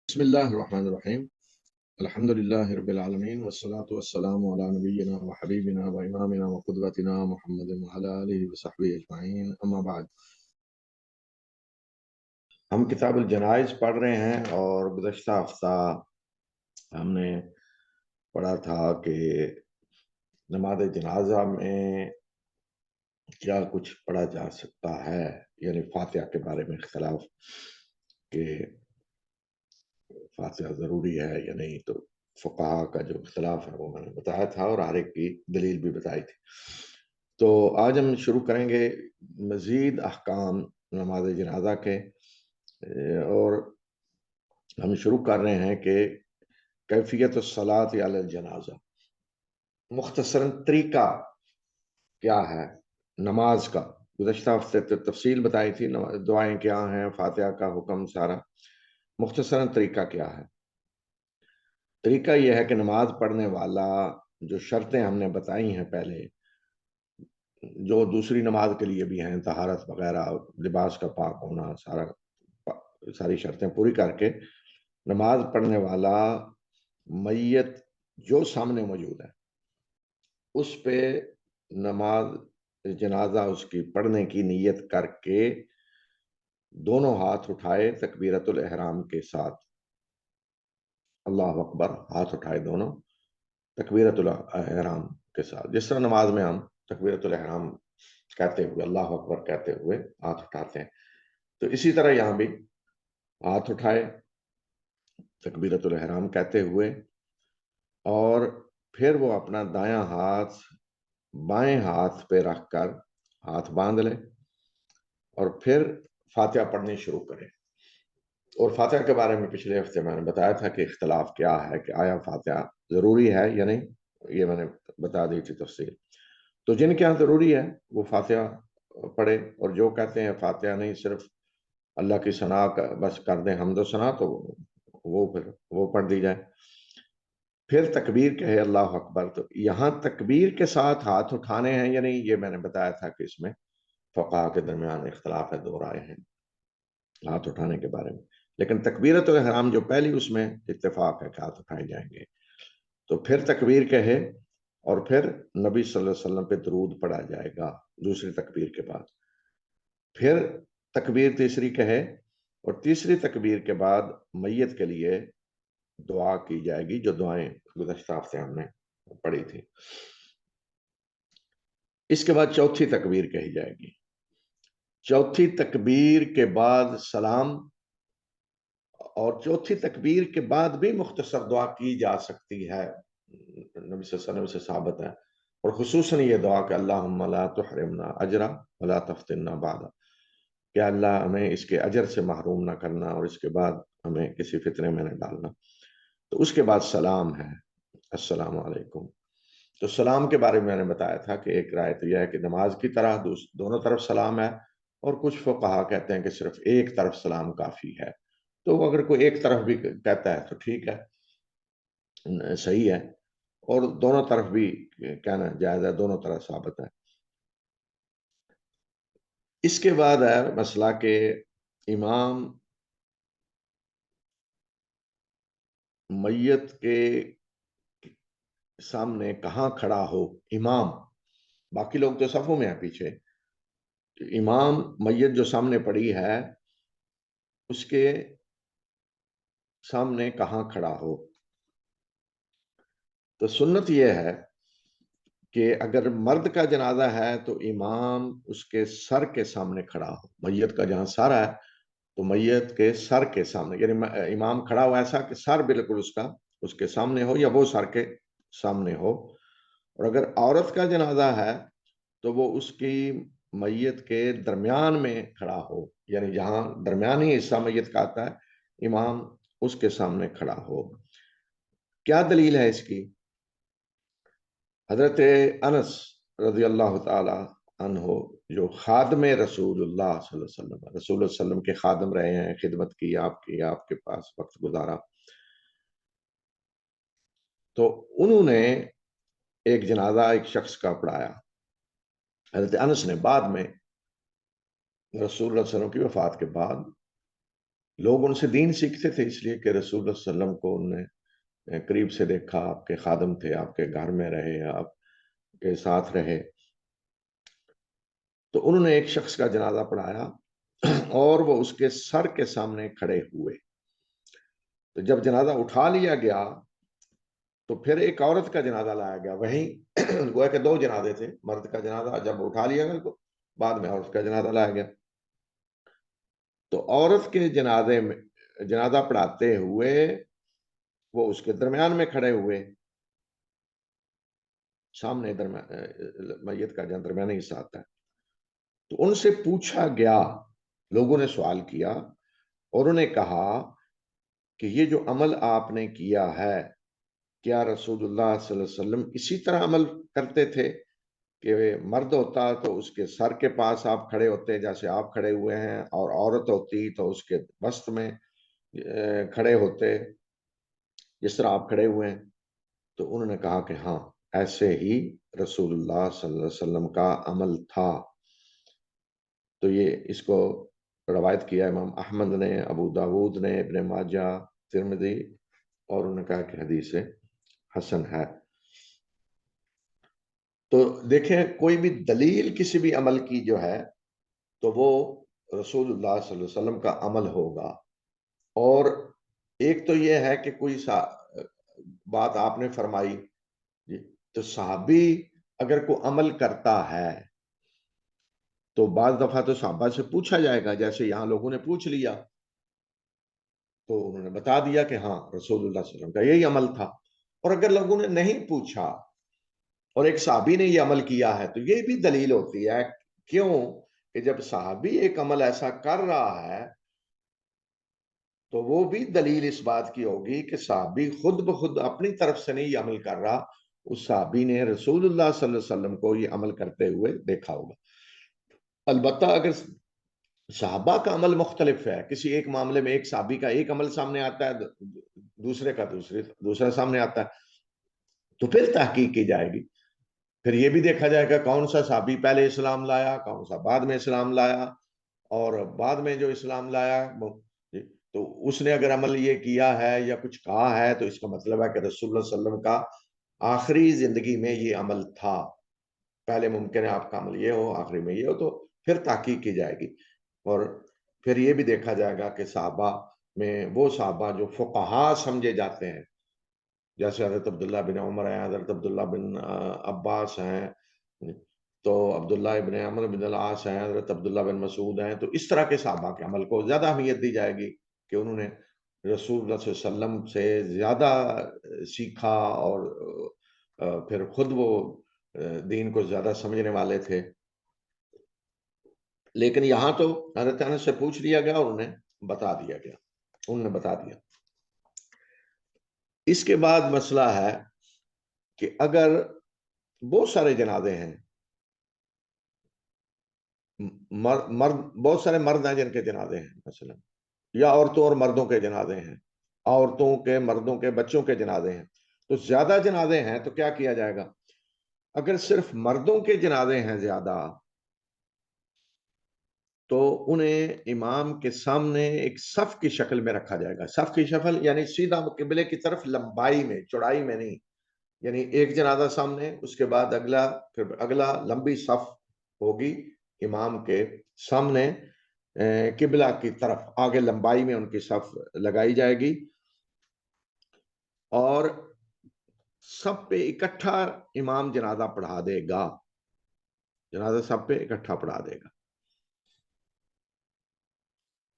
بسم الله الرحمن الرحيم. الحمد لله رب العالمين والصلاة والسلام على نبينا وحبيبنا وإمامنا وقدوتنا محمد وعلى آله وصحبه أجمعين أما بعد. ہم کتاب الجنائز پڑھ رہے ہیں اور گزشتہ ہفتہ ہم نے پڑھا تھا کہ نماز جنازہ میں کیا کچھ پڑھا جا سکتا ہے، یعنی فاتحہ کے بارے میں اختلاف کہ فاتحہ ضروری ہے یا نہیں. تو فقہا کا جو اختلاف ہے وہ میں نے بتایا تھا اور ہر ایک کی دلیل بھی بتائی تھی. تو آج ہم شروع کریں گے مزید احکام نماز جنازہ کے، اور ہم شروع کر رہے ہیں کہ کیفیت الصلاۃ علی الجنازہ، مختصراً طریقہ کیا ہے نماز کا. گزشتہ ہفتے تفصیل بتائی تھی، دعائیں کیا ہیں، فاتحہ کا حکم سارا. مختصراً طریقہ کیا ہے؟ طریقہ یہ ہے کہ نماز پڑھنے والا جو شرطیں ہم نے بتائی ہیں پہلے، جو دوسری نماز کے لیے بھی ہیں، طہارت وغیرہ، لباس کا پاک ہونا، ساری شرطیں پوری کر کے نماز پڑھنے والا میت جو سامنے موجود ہے اس پہ نماز جنازہ اس کی پڑھنے کی نیت کر کے دونوں ہاتھ اٹھائے تکبیرۃ الاحرام کے ساتھ. اللہ اکبر، ہاتھ اٹھائے دونوں تکبیرۃ الاحرام کے ساتھ، جس طرح نماز میں ہم تکبیرۃ الاحرام کہتے ہوئے، اللہ اکبر کہتے ہوئے ہاتھ اٹھاتے ہیں، تو اسی طرح یہاں بھی ہاتھ اٹھائے تکبیرۃ الاحرام کہتے ہوئے، اور پھر وہ اپنا دایاں ہاتھ بائیں ہاتھ پہ رکھ کر ہاتھ باندھ لے اور پھر فاتحہ پڑھنی شروع کرے. اور فاتحہ کے بارے میں پچھلے ہفتے میں نے بتایا تھا کہ اختلاف کیا ہے کہ آیا فاتحہ ضروری ہے یا نہیں، یہ میں نے بتا دی تھی تفصیل. تو جن کے یہاں ضروری ہے وہ فاتحہ پڑھے، اور جو کہتے ہیں فاتحہ نہیں، صرف اللہ کی ثنا بس کر دیں، حمد و ثنا، تو وہ پڑھ دی جائے. پھر تکبیر کہے اللہ اکبر. تو یہاں تکبیر کے ساتھ ہاتھ اٹھانے ہیں یا نہیں، یہ میں نے بتایا تھا کہ اس میں فقہا کے درمیان اختلاف ہے، دو رائے ہیں ہاتھ اٹھانے کے بارے میں. لیکن تکبیرۃ الاحرام جو پہلی، اس میں اتفاق ہے کہ ہاتھ اٹھائے جائیں گے. تو پھر تکبیر کہے اور پھر نبی صلی اللہ علیہ وسلم پہ درود پڑھا جائے گا دوسری تکبیر کے بعد. پھر تکبیر تیسری کہے اور تیسری تکبیر کے بعد میت کے لیے دعا کی جائے گی، جو دعائیں گزشتہ ہفتے ہم نے پڑھی تھی. اس کے بعد چوتھی تکبیر کہی جائے گی. چوتھی تکبیر کے بعد سلام، اور چوتھی تکبیر کے بعد بھی مختصر دعا کی جا سکتی ہے، نبی صلی اللہ علیہ وسلم سے ثابت ہے. اور خصوصاً یہ دعا کہ اللہم لا تحرمنا اجرا ولا تفتنا بعدا، کہ اللہ ہمیں اس کے اجر سے محروم نہ کرنا اور اس کے بعد ہمیں کسی فتنے میں نہ ڈالنا. تو اس کے بعد سلام ہے، السلام علیکم. تو سلام کے بارے میں نے بتایا تھا کہ ایک رائے تو یہ ہے کہ نماز کی طرح دونوں طرف سلام ہے، اور کچھ فقہا کہتے ہیں کہ صرف ایک طرف سلام کافی ہے. تو اگر کوئی ایک طرف بھی کہتا ہے تو ٹھیک ہے، صحیح ہے، اور دونوں طرف بھی کہنا جائز ہے، دونوں طرف ثابت ہے. اس کے بعد ہے مسئلہ کہ امام میت کے سامنے کہاں کھڑا ہو. امام، باقی لوگ تو صفوں میں ہیں پیچھے، امام میت جو سامنے پڑی ہے اس کے سامنے کہاں کھڑا ہو. تو سنت یہ ہے کہ اگر مرد کا جنازہ ہے تو امام اس کے سر کے سامنے کھڑا ہو. میت کا جہاں سر ہے تو میت کے سر کے سامنے، یعنی امام کھڑا ہو ایسا کہ سر بالکل اس کے سامنے ہو یا وہ سر کے سامنے ہو. اور اگر عورت کا جنازہ ہے تو وہ اس کی میت کے درمیان میں کھڑا ہو، یعنی جہاں درمیانی حصہ میت کا آتا ہے امام اس کے سامنے کھڑا ہو. کیا دلیل ہے اس کی؟ حضرت انس رضی اللہ تعالی عنہ، جو خادم رسول اللہ صلی اللہ علیہ وسلم، رسول اللہ علیہ وسلم کے خادم رہے ہیں، خدمت کی آپ کے پاس وقت گزارا، تو انہوں نے ایک جنازہ ایک شخص کا پڑھایا. حضرت انس نے بعد میں رسول اللہ صلی اللہ علیہ وسلم کی وفات کے بعد لوگ ان سے دین سیکھتے تھے اس لیے کہ رسول اللہ صلی اللہ علیہ وسلم کو انہوں نے قریب سے دیکھا، آپ کے خادم تھے، آپ کے گھر میں رہے، آپ کے ساتھ رہے. تو انہوں نے ایک شخص کا جنازہ پڑھایا اور وہ اس کے سر کے سامنے کھڑے ہوئے. تو جب جنازہ اٹھا لیا گیا تو پھر ایک عورت کا جنازہ لایا گیا. وہیں گویا کہ دو جنازے تھے. مرد کا جنازہ جب اٹھا لیا گیا تو بعد میں عورت کا جنازہ لایا گیا. تو عورت کے جنازے میں جنازہ پڑھاتے ہوئے وہ اس کے درمیان میں کھڑے ہوئے، سامنے میت کا جہاں درمیانی حصہ آتا ہے. تو ان سے پوچھا گیا، لوگوں نے سوال کیا اور انہوں نے کہا کہ یہ جو عمل آپ نے کیا ہے، کیا رسول اللہ صلی اللہ علیہ وسلم اسی طرح عمل کرتے تھے کہ مرد ہوتا تو اس کے سر کے پاس آپ کھڑے ہوتے جیسے آپ کھڑے ہوئے ہیں، اور عورت ہوتی تو اس کے وسط میں کھڑے ہوتے جس طرح آپ کھڑے ہوئے ہیں؟ تو انہوں نے کہا کہ ہاں، ایسے ہی رسول اللہ صلی اللہ علیہ وسلم کا عمل تھا. تو یہ اس کو روایت کیا امام احمد نے، ابو داود نے، ابن ماجہ، ترمذی، اور انہوں نے کہا کہ حدیث حسن ہے. تو دیکھیں، کوئی بھی دلیل کسی بھی عمل کی جو ہے تو وہ رسول اللہ صلی اللہ علیہ وسلم کا عمل ہوگا. اور ایک تو یہ ہے کہ کوئی بات آپ نے فرمائی جی، تو صحابی اگر کوئی عمل کرتا ہے تو بعض دفعہ تو صحابہ سے پوچھا جائے گا، جیسے یہاں لوگوں نے پوچھ لیا تو انہوں نے بتا دیا کہ ہاں، رسول اللہ صلی اللہ علیہ وسلم کا یہی عمل تھا. اور اگر لوگوں نے نہیں پوچھا اور ایک صحابی نے یہ عمل کیا ہے تو یہ بھی دلیل ہوتی ہے. کیوں کہ جب صحابی ایک عمل ایسا کر رہا ہے تو وہ بھی دلیل اس بات کی ہوگی کہ صحابی خود بخود اپنی طرف سے نہیں یہ عمل کر رہا، اس صحابی نے رسول اللہ صلی اللہ علیہ وسلم کو یہ عمل کرتے ہوئے دیکھا ہوگا. البتہ اگر صحابہ کا عمل مختلف ہے، کسی ایک معاملے میں ایک صحابی کا ایک عمل سامنے آتا ہے، دوسرے کا دوسرا سامنے آتا ہے، تو پھر تحقیق کی جائے گی. پھر یہ بھی دیکھا جائے گا کون سا صحابی پہلے اسلام لایا، کون سا بعد میں اسلام لایا، اور بعد میں جو اسلام لایا تو اس نے اگر عمل یہ کیا ہے یا کچھ کہا ہے تو اس کا مطلب ہے کہ رسول اللہ صلی اللہ علیہ وسلم کا آخری زندگی میں یہ عمل تھا. پہلے ممکن ہے آپ کا عمل یہ ہو، آخری میں یہ ہو، تو پھر تحقیق کی جائے گی. اور پھر یہ بھی دیکھا جائے گا کہ صحابہ میں وہ صحابہ جو فقہا سمجھے جاتے ہیں، جیسے حضرت عبداللہ بن عمر ہیں، حضرت عبداللہ بن عباس ہیں، تو عبداللہ ابن عمر بن العاص ہیں، حضرت عبداللہ بن مسعود ہیں. تو اس طرح کے صحابہ کے عمل کو زیادہ اہمیت دی جائے گی کہ انہوں نے رسول اللہ صلی اللہ علیہ وسلم سے زیادہ سیکھا اور پھر خود وہ دین کو زیادہ سمجھنے والے تھے. لیکن یہاں تو حضرت انس سے پوچھ لیا گیا اور انہیں بتا دیا گیا، انہوں نے بتا دیا. اس کے بعد مسئلہ ہے کہ اگر بہت سارے جنازے ہیں، مرد بہت سارے مرد ہیں جن کے جنازے ہیں مثلا، یا عورتوں اور مردوں کے جنازے ہیں، عورتوں کے، مردوں کے، بچوں کے جنازے ہیں، تو زیادہ جنازے ہیں تو کیا کیا جائے گا؟ اگر صرف مردوں کے جنازے ہیں زیادہ تو انہیں امام کے سامنے ایک صف کی شکل میں رکھا جائے گا. صف کی شکل یعنی سیدھا قبلے کی طرف، لمبائی میں، چوڑائی میں نہیں. یعنی ایک جنازہ سامنے، اس کے بعد اگلا، پھر اگلا، لمبی صف ہوگی امام کے سامنے قبلہ کی طرف، آگے لمبائی میں ان کی صف لگائی جائے گی. اور سب پہ اکٹھا امام جنازہ پڑھا دے گا، جنازہ سب پہ اکٹھا پڑھا دے گا.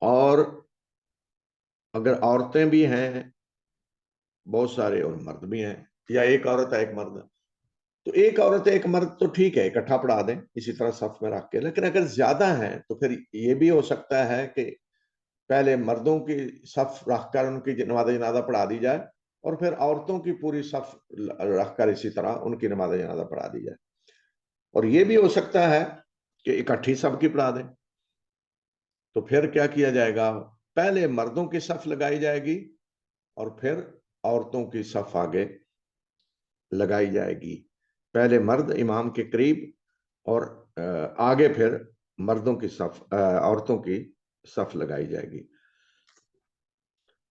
اور اگر عورتیں بھی ہیں بہت سارے اور مرد بھی ہیں، یا ایک عورت ہے ایک مرد ہے، تو ایک عورت ایک مرد تو ٹھیک ہے، اکٹھا پڑھا دیں اسی طرح صف میں رکھ کے. لیکن اگر زیادہ ہیں تو پھر یہ بھی ہو سکتا ہے کہ پہلے مردوں کی صف رکھ کر ان کی نماز جنازہ پڑھا دی جائے، اور پھر عورتوں کی پوری صف رکھ کر اسی طرح ان کی نماز جنازہ پڑھا دی جائے. اور یہ بھی ہو سکتا ہے کہ اکٹھی سب کی پڑھا دیں. تو پھر کیا کیا جائے گا؟ پہلے مردوں کی صف لگائی جائے گی اور پھر عورتوں کی صف آگے لگائی جائے گی. پہلے مرد امام کے قریب اور آگے پھر مردوں کی صف، عورتوں کی صف لگائی جائے گی.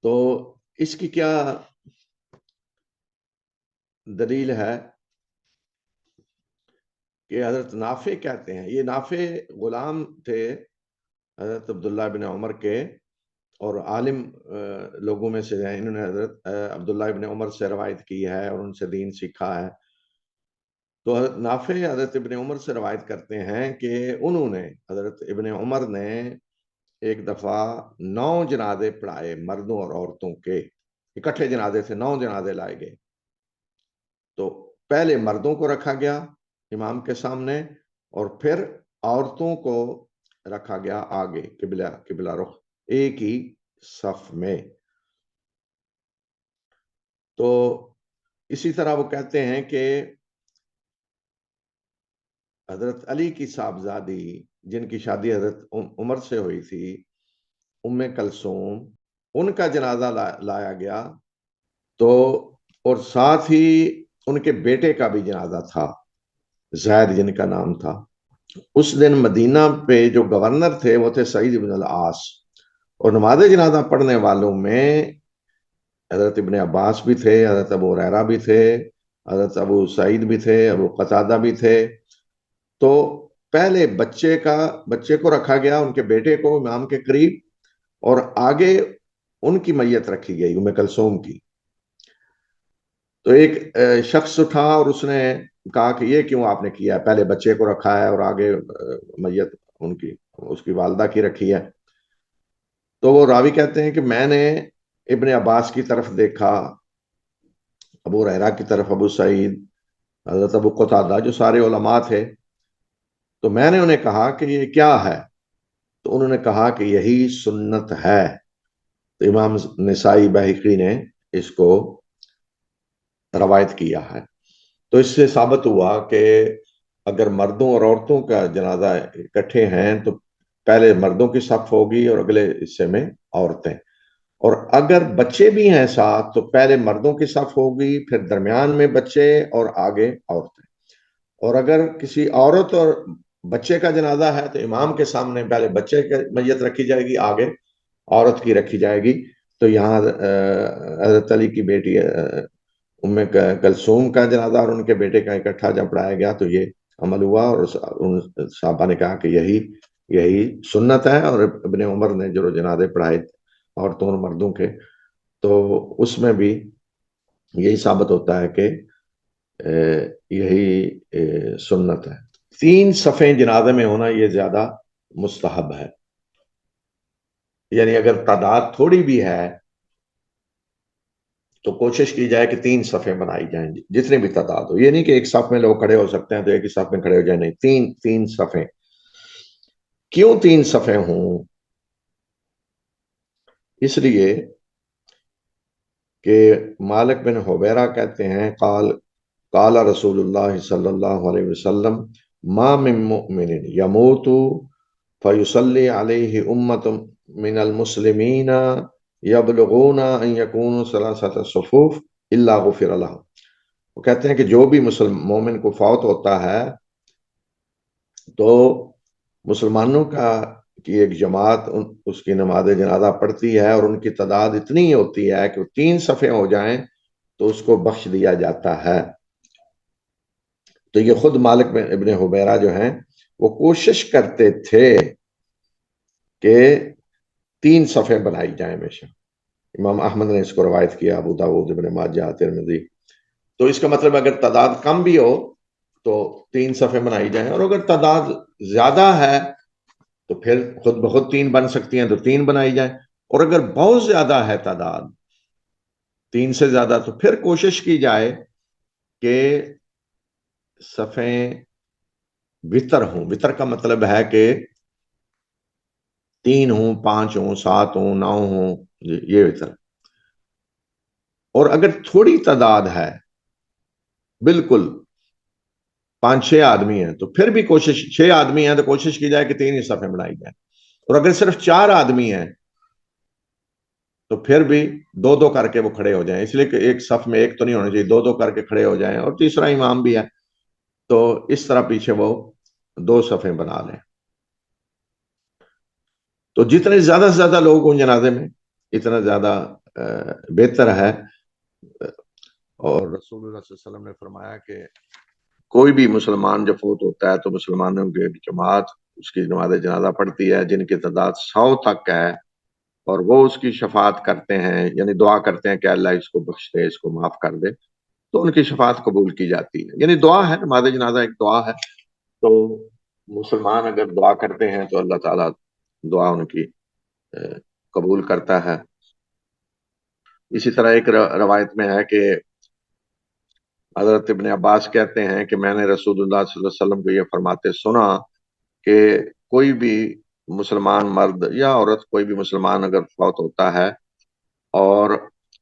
تو اس کی کیا دلیل ہے کہ حضرت نافع کہتے ہیں، یہ نافع غلام تھے حضرت عبداللہ بن عمر کے، اور عالم لوگوں میں سے ہیں، انہوں نے حضرت عبداللہ ابن عمر سے روایت کی ہے اور ان سے دین سیکھا ہے۔ تو حضرت نافع حضرت ابن عمر سے روایت کرتے ہیں کہ انہوں نے، حضرت ابن عمر نے ایک دفعہ 9 جنازے پڑھائے مردوں اور عورتوں کے، اکٹھے جنازے تھے، 9 جنازے لائے گئے۔ تو پہلے مردوں کو رکھا گیا امام کے سامنے، اور پھر عورتوں کو رکھا گیا آگے قبلہ رخ ایک ہی صف میں۔ تو اسی طرح وہ کہتے ہیں کہ حضرت علی کی صاحبزادی جن کی شادی حضرت عمر سے ہوئی تھی، ام کلثوم، ان کا جنازہ لایا گیا، تو اور ساتھ ہی ان کے بیٹے کا بھی جنازہ تھا، زید جن کا نام تھا۔ اس دن مدینہ پہ جو گورنر تھے وہ تھے سعید بن العاص، اور نماز جنازہ پڑھنے والوں میں حضرت ابن عباس بھی تھے، حضرت ابو ہریرہ بھی تھے، حضرت ابو سعید بھی تھے، ابو قتادہ بھی تھے۔ تو پہلے بچے کو رکھا گیا، ان کے بیٹے کو امام کے قریب، اور آگے ان کی میت رکھی گئی ام کلثوم کی۔ تو ایک شخص اٹھا اور اس نے کہا کہ یہ کیوں آپ نے کیا ہے، پہلے بچے کو رکھا ہے اور آگے میت اس کی والدہ کی رکھی ہے۔ تو وہ راوی کہتے ہیں کہ میں نے ابن عباس کی طرف دیکھا، ابو ہریرہ کی طرف، ابو سعید، حضرت ابو قتادہ، جو سارے علماء تھے، تو میں نے انہیں کہا کہ یہ کیا ہے؟ تو انہوں نے کہا کہ یہی سنت ہے۔ تو امام نسائی بہقی نے اس کو روایت کیا ہے۔ تو اس سے ثابت ہوا کہ اگر مردوں اور عورتوں کا جنازہ اکٹھے ہیں تو پہلے مردوں کی صف ہوگی اور اگلے حصے میں عورتیں، اور اگر بچے بھی ہیں ساتھ تو پہلے مردوں کی صف ہوگی، پھر درمیان میں بچے اور آگے عورتیں۔ اور اگر کسی عورت اور بچے کا جنازہ ہے تو امام کے سامنے پہلے بچے کی میت رکھی جائے گی، آگے عورت کی رکھی جائے گی۔ تو یہاں حضرت علی کی بیٹی ام کلثوم کا جنازہ اور ان کے بیٹے کا اکٹھا جب پڑھایا گیا تو یہ عمل ہوا، اور صحابہ نے کہا کہ یہی سنت ہے۔ اور ابن عمر نے جو جنازے پڑھائے عورتوں اور مردوں کے، تو اس میں بھی یہی ثابت ہوتا ہے کہ یہی سنت ہے۔ 3 صفیں جنازے میں ہونا یہ زیادہ مستحب ہے، یعنی اگر تعداد تھوڑی بھی ہے تو کوشش کی جائے کہ 3 صفیں بنائی جائیں، جتنی بھی تعداد ہو۔ یہ نہیں کہ ایک صف میں لوگ کھڑے ہو سکتے ہیں تو ایک ہی صف میں کھڑے ہو جائیں، نہیں، 3 صفیں۔ کیوں 3 صفیں ہوں؟ اس لیے کہ مالک بن حویرہ کہتے ہیں قال رسول اللہ صلی اللہ علیہ وسلم ما من مؤمن یموت فیصلی علیہ امت من المسلمین یبلغون ان یکونوا ثلاثۃ صفوف الا غفر لهم۔ وہ کہتے ہیں کہ جو بھی مومن کو فوت ہوتا ہے تو مسلمانوں کی ایک جماعت اس کی نماز جنازہ پڑھتی ہے، اور ان کی تعداد اتنی ہوتی ہے کہ وہ 3 صفیں ہو جائیں تو اس کو بخش دیا جاتا ہے۔ تو یہ خود مالک بن ابن حویرہ جو ہیں وہ کوشش کرتے تھے کہ 3 صفیں بنائی جائیں ہمیشہ۔ امام احمد نے اس کو روایت کیا، ابو داؤد، ابن ماجہ، ترمذی۔ تو اس کا مطلب اگر تعداد کم بھی ہو تو 3 صفیں بنائی جائیں، اور اگر تعداد زیادہ ہے تو پھر خود بخود 3 بن سکتی ہیں تو 3 بنائی جائیں، اور اگر بہت زیادہ ہے تعداد 3 سے زیادہ تو پھر کوشش کی جائے کہ صفیں وتر ہوں۔ وتر کا مطلب ہے کہ 3 ہوں، 5 ہوں، 7 ہوں، 9 ہوں، یہ وتر۔ اور اگر تھوڑی تعداد ہے، بالکل 5-6 آدمی ہیں تو پھر بھی 6 آدمی ہیں تو کوشش کی جائے کہ 3 ہی صفیں بنائی جائیں، اور اگر صرف 4 آدمی ہیں تو پھر بھی 2 کر کے وہ کھڑے ہو جائیں، اس لیے کہ ایک صف میں ایک تو نہیں ہونا چاہیے، 2 کر کے کھڑے ہو جائیں، اور تیسرا امام بھی ہے، تو اس طرح پیچھے وہ 2 صفیں بنا لیں۔ تو جتنے زیادہ سے زیادہ لوگ ہوں جنازے میں اتنا زیادہ بہتر ہے. اور رسول اللہ صلی اللہ علیہ وسلم نے فرمایا کہ کوئی بھی مسلمان جب فوت ہوتا ہے تو مسلمانوں کی ایک جماعت اس کی نماز جنازہ پڑھتی ہے جن کی تعداد 100 تک ہے، اور وہ اس کی شفاعت کرتے ہیں، یعنی دعا کرتے ہیں کہ اللہ اس کو بخش دے، اس کو معاف کر دے، تو ان کی شفاعت قبول کی جاتی ہے. یعنی دعا ہے، نماز جنازہ ایک دعا ہے. تو مسلمان اگر دعا کرتے ہیں تو اللہ تعالیٰ دعا ان کی قبول کرتا ہے. اسی طرح ایک روایت میں ہے کہ حضرت ابن عباس کہتے ہیں کہ میں نے رسول اللہ صلی اللہ علیہ وسلم کو یہ فرماتے سنا کہ کوئی بھی مسلمان مرد یا عورت، کوئی بھی مسلمان اگر فوت ہوتا ہے اور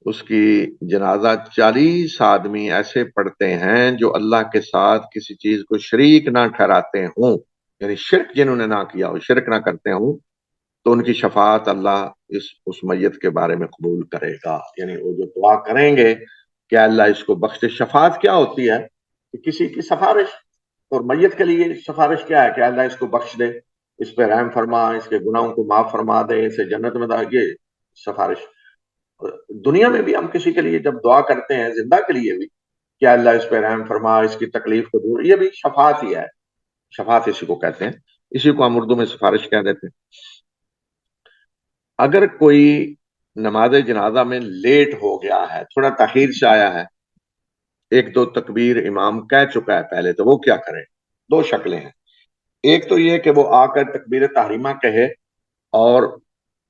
اس کی جنازہ 40 آدمی ایسے پڑھتے ہیں جو اللہ کے ساتھ کسی چیز کو شریک نہ ٹھہراتے ہوں، یعنی شرک جنہوں نے نہ کیا ہو، شرک نہ کرتے ہوں، تو ان کی شفاعت اللہ اس میت کے بارے میں قبول کرے گا. یعنی وہ جو دعا کریں گے کہ اللہ اس کو بخش دے. شفاعت کیا ہوتی ہے؟ کہ کسی کی سفارش. اور میت کے لیے سفارش کیا ہے؟ کہ اللہ اس کو بخش دے، اس پہ رحم فرما، اس کے گناہوں کو معاف فرما دے، اسے جنت میں داخل. یہ سفارش. دنیا میں بھی ہم کسی کے لیے جب دعا کرتے ہیں، زندہ کے لیے بھی، کہ اللہ اس پہ رحم فرما، اس کی تکلیف کو دور، یہ بھی شفاعت ہی ہے. شفاعت اسی کو کہتے ہیں، اسی کو ہم اردو میں سفارش کہہ دیتے ہیں. اگر کوئی نماز جنازہ میں لیٹ ہو گیا ہے، تھوڑا تاخیر سے آیا ہے، 1-2 تکبیر امام کہہ چکا ہے پہلے، تو وہ کیا کرے؟ 2 شکلیں ہیں. ایک تو یہ کہ وہ آ کر تکبیر تحریمہ کہے اور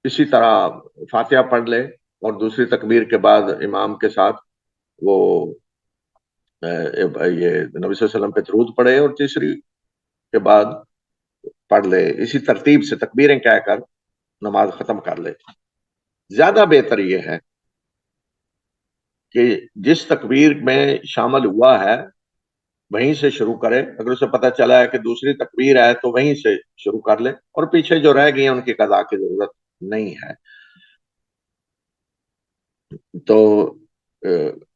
اسی طرح فاتحہ پڑھ لے، اور دوسری تکبیر کے بعد امام کے ساتھ وہ یہ نبی صلی اللہ علیہ وسلم پہ درود پڑھے، اور تیسری کے بعد پڑھ لے. اسی ترتیب سے تکبیریں کہہ کر نماز ختم کر لے. زیادہ بہتر یہ ہے کہ جس تکبیر میں شامل ہوا ہے وہیں سے شروع کرے. اگر اسے پتہ چلا ہے کہ دوسری تکبیر ہے تو وہیں سے شروع کر لے، اور پیچھے جو رہ گئی ہیں ان کی قضا کی ضرورت نہیں ہے. تو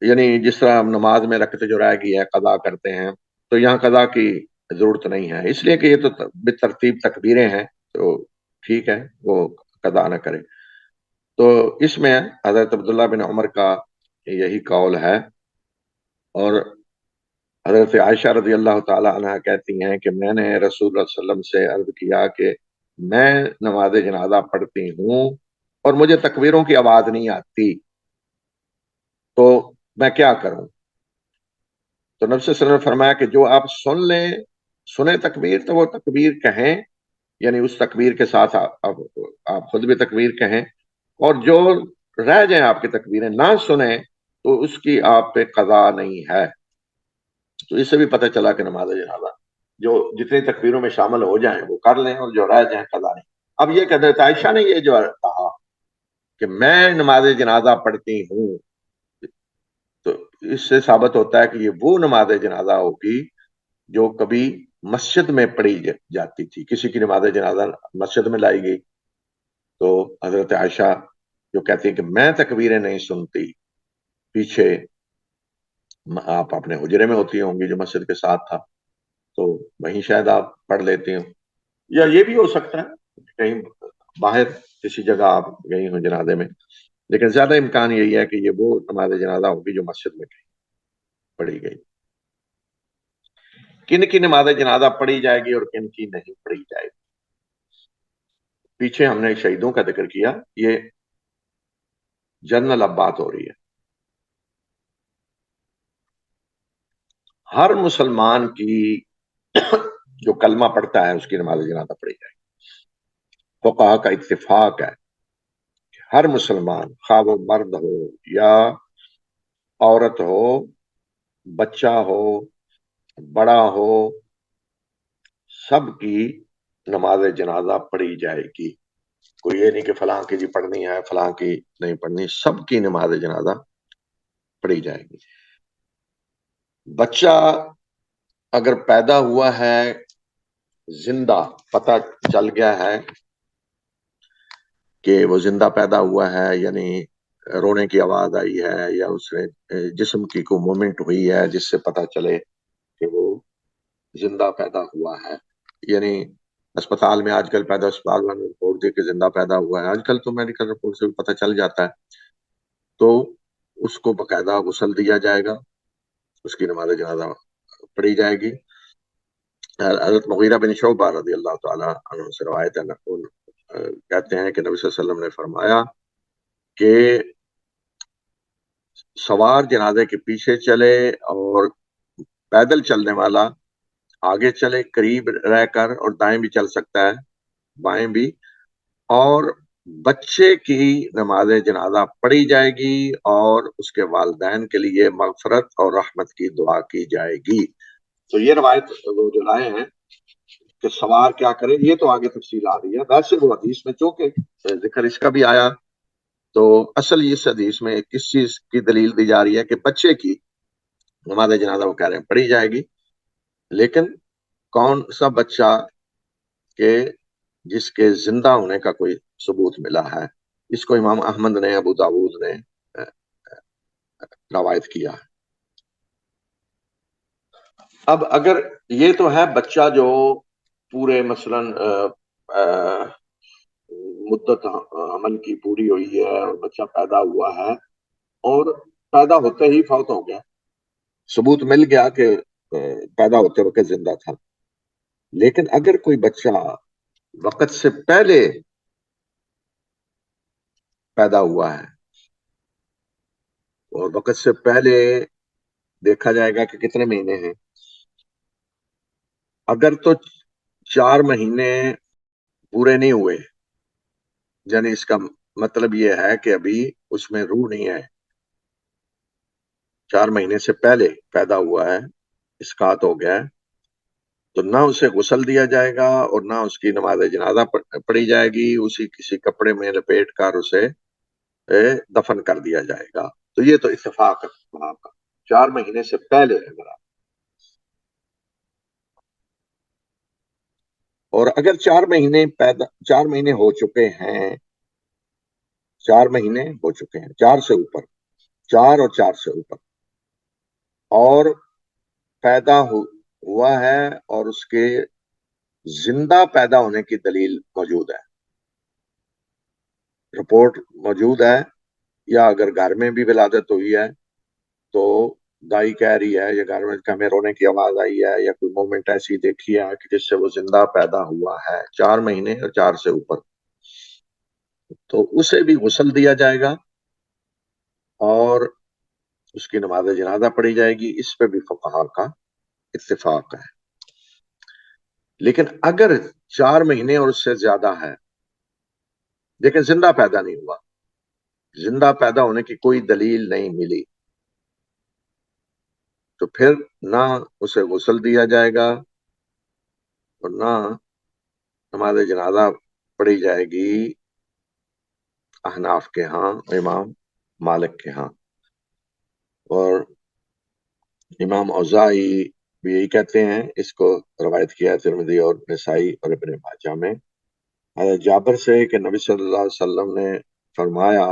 یعنی جس طرح ہم نماز میں رکعت جو رہ گئی ہے قضا کرتے ہیں، تو یہاں قضا کی ضرورت نہیں ہے، اس لیے کہ یہ تو بترتیب تکبیریں ہیں، تو ٹھیک ہے وہ قضا نہ کرے. تو اس میں حضرت عبداللہ بن عمر کا یہی قول ہے. اور حضرت عائشہ رضی اللہ تعالی عنہ کہتی ہیں کہ میں نے رسول اللہ صلی اللہ علیہ وسلم سے عرض کیا کہ میں نماز جنازہ پڑھتی ہوں اور مجھے تکبیروں کی آواز نہیں آتی، تو میں کیا کروں؟ تو نبی صلی اللہ علیہ وسلم نے فرمایا کہ جو آپ سنیں تکبیر تو وہ تکبیر کہیں، یعنی اس تکبیر کے ساتھ آپ خود بھی تکبیر کہیں، اور جو رہ جائیں آپ کی تکبیریں نہ سنیں تو اس کی آپ پہ قضا نہیں ہے. تو اس سے بھی پتہ چلا کہ نماز جنازہ جو جتنی تکبیروں میں شامل ہو جائیں وہ کر لیں، اور جو رہ جائیں قضا نہیں. اب یہ حضرت عائشہ نے یہ جو کہا کہ میں نماز جنازہ پڑھتی ہوں، تو اس سے ثابت ہوتا ہے کہ یہ وہ نماز جنازہ ہوگی جو کبھی مسجد میں پڑھی جاتی تھی. کسی کی نماز جنازہ مسجد میں لائی گئی تو حضرت عائشہ جو کہتی ہیں کہ میں تکبیریں نہیں سنتی، پیچھے آپ اپنے حجرے میں ہوتی ہوں گی جو مسجد کے ساتھ تھا، تو وہیں شاید آپ پڑھ لیتے ہوں. یا یہ بھی ہو سکتا ہے کہیں باہر کسی جگہ آپ گئی ہوں جنازے میں، لیکن زیادہ امکان یہی ہے کہ یہ وہ نماز جنازہ ہوگی جو مسجد میں پڑھی گئی. کن کی نماز جنازہ پڑھی جائے گی اور کن کی نہیں پڑھی جائے گی؟ پیچھے ہم نے شہیدوں کا ذکر کیا، یہ جنرل اب بات ہو رہی ہے. ہر مسلمان کی جو کلمہ پڑھتا ہے اس کی نماز جنازہ پڑھی جائے گی. فقہا کا اتفاق ہے کہ ہر مسلمان، خواہ وہ مرد ہو یا عورت ہو، بچہ ہو، بڑا ہو، سب کی نماز جنازہ پڑھی جائے گی. کوئی یہ نہیں کہ فلاں کی جی پڑھنی ہے، فلاں کی نہیں پڑھنی، سب کی نماز جنازہ پڑھی جائے گی. بچہ اگر پیدا ہوا ہے زندہ، پتہ چل گیا ہے کہ وہ زندہ پیدا ہوا ہے، یعنی رونے کی آواز آئی ہے یا اس نے جسم کی کوئی مومنٹ ہوئی ہے جس سے پتہ چلے کہ وہ زندہ پیدا ہوا ہے. یعنی اسپتال میں آج کل اسپتال میں رپورٹ دی کہ زندہ پیدا ہوا ہے، آج کل تو میڈیکل رپورٹ سے بھی پتہ چل جاتا ہے. تو اس کو باقاعدہ غسل دیا جائے گا، اس کی نماز جنازہ پڑھی جائے گی۔ حضرت مغیرہ بن شعبہ رضی اللہ تعالیٰ عنہ سے روایت ہے، کہتے ہیں کہ نبی صلی اللہ علیہ وسلم نے فرمایا کہ سوار جنازے کے پیچھے چلے اور پیدل چلنے والا آگے چلے قریب رہ کر، اور دائیں بھی چل سکتا ہے بائیں بھی، اور بچے کی نماز جنازہ پڑھی جائے گی اور اس کے والدین کے لیے مغفرت اور رحمت کی دعا کی جائے گی۔ تو یہ روایت وہ جو لائے ہیں کہ سوار کیا کرے، یہ تو آگے تفصیل آ رہی ہے، ویسے وہ حدیث میں چونکہ ذکر اس کا بھی آیا، تو اصل اس حدیث میں کس چیز کی دلیل دی جا رہی ہے کہ بچے کی نماز جنازہ وہ کہہ رہے ہیں پڑھی جائے گی، لیکن کون سا بچہ کہ جس کے زندہ ہونے کا کوئی ثبوت ملا ہے، اس کو امام احمد نے، ابو داود نے روایت کیا ہے۔ اب اگر یہ تو ہے بچہ جو پورے مثلا مدت عمل کی پوری ہوئی ہے اور بچہ پیدا ہوا ہے اور پیدا ہوتے ہی فوت ہو گیا، ثبوت مل گیا کہ پیدا ہوتے وقت زندہ تھا، لیکن اگر کوئی بچہ وقت سے پہلے پیدا ہوا ہے، اور وقت سے پہلے دیکھا جائے گا کہ کتنے مہینے ہیں، اگر تو 4 مہینے پورے نہیں ہوئے، یعنی اس کا مطلب یہ ہے کہ ابھی اس میں روح نہیں ہے، 4 مہینے سے پہلے پیدا ہوا ہے، اسقاط ہو گیا ہے، تو نہ اسے غسل دیا جائے گا اور نہ اس کی نماز جنازہ پڑھی جائے گی، اسی کسی کپڑے میں لپیٹ کر اسے دفن کر دیا جائے گا۔ تو یہ تو اتفاق ہے وہاں کا، 4 مہینے سے پہلے ہے۔ اور اگر 4 مہینے ہو چکے ہیں، 4 مہینے ہو چکے ہیں، 4 سے اوپر، 4 اور 4 سے اوپر، اور پیدا ہوا ہے اور اس کے زندہ پیدا ہونے کی دلیل موجود ہے، رپورٹ موجود ہے، یا اگر گھر میں بھی ولادت ہوئی ہے تو دائی کہہ رہی ہے یا گھر میں ہمیں رونے کی آواز آئی ہے یا کوئی مومنٹ ایسی دیکھی ہے کہ جس سے وہ زندہ پیدا ہوا ہے 4 مہینے اور 4 سے اوپر، تو اسے بھی غسل دیا جائے گا اور اس کی نماز جنازہ پڑھی جائے گی، اس پہ بھی فقہا کا اتفاق ہے۔ لیکن اگر 4 مہینے اور اس سے زیادہ ہے لیکن زندہ پیدا نہیں ہوا، زندہ پیدا ہونے کی کوئی دلیل نہیں ملی، تو پھر نہ اسے غسل دیا جائے گا اور نہ نماز جنازہ پڑھی جائے گی احناف کے ہاں، امام مالک کے ہاں، اور امام اوزاعی بھی یہی کہتے ہیں، اس کو روایت کیا ہے ترمذی اور نسائی اور ابن ماجہ میں حضرت جابر سے کہ نبی صلی اللہ علیہ وسلم نے فرمایا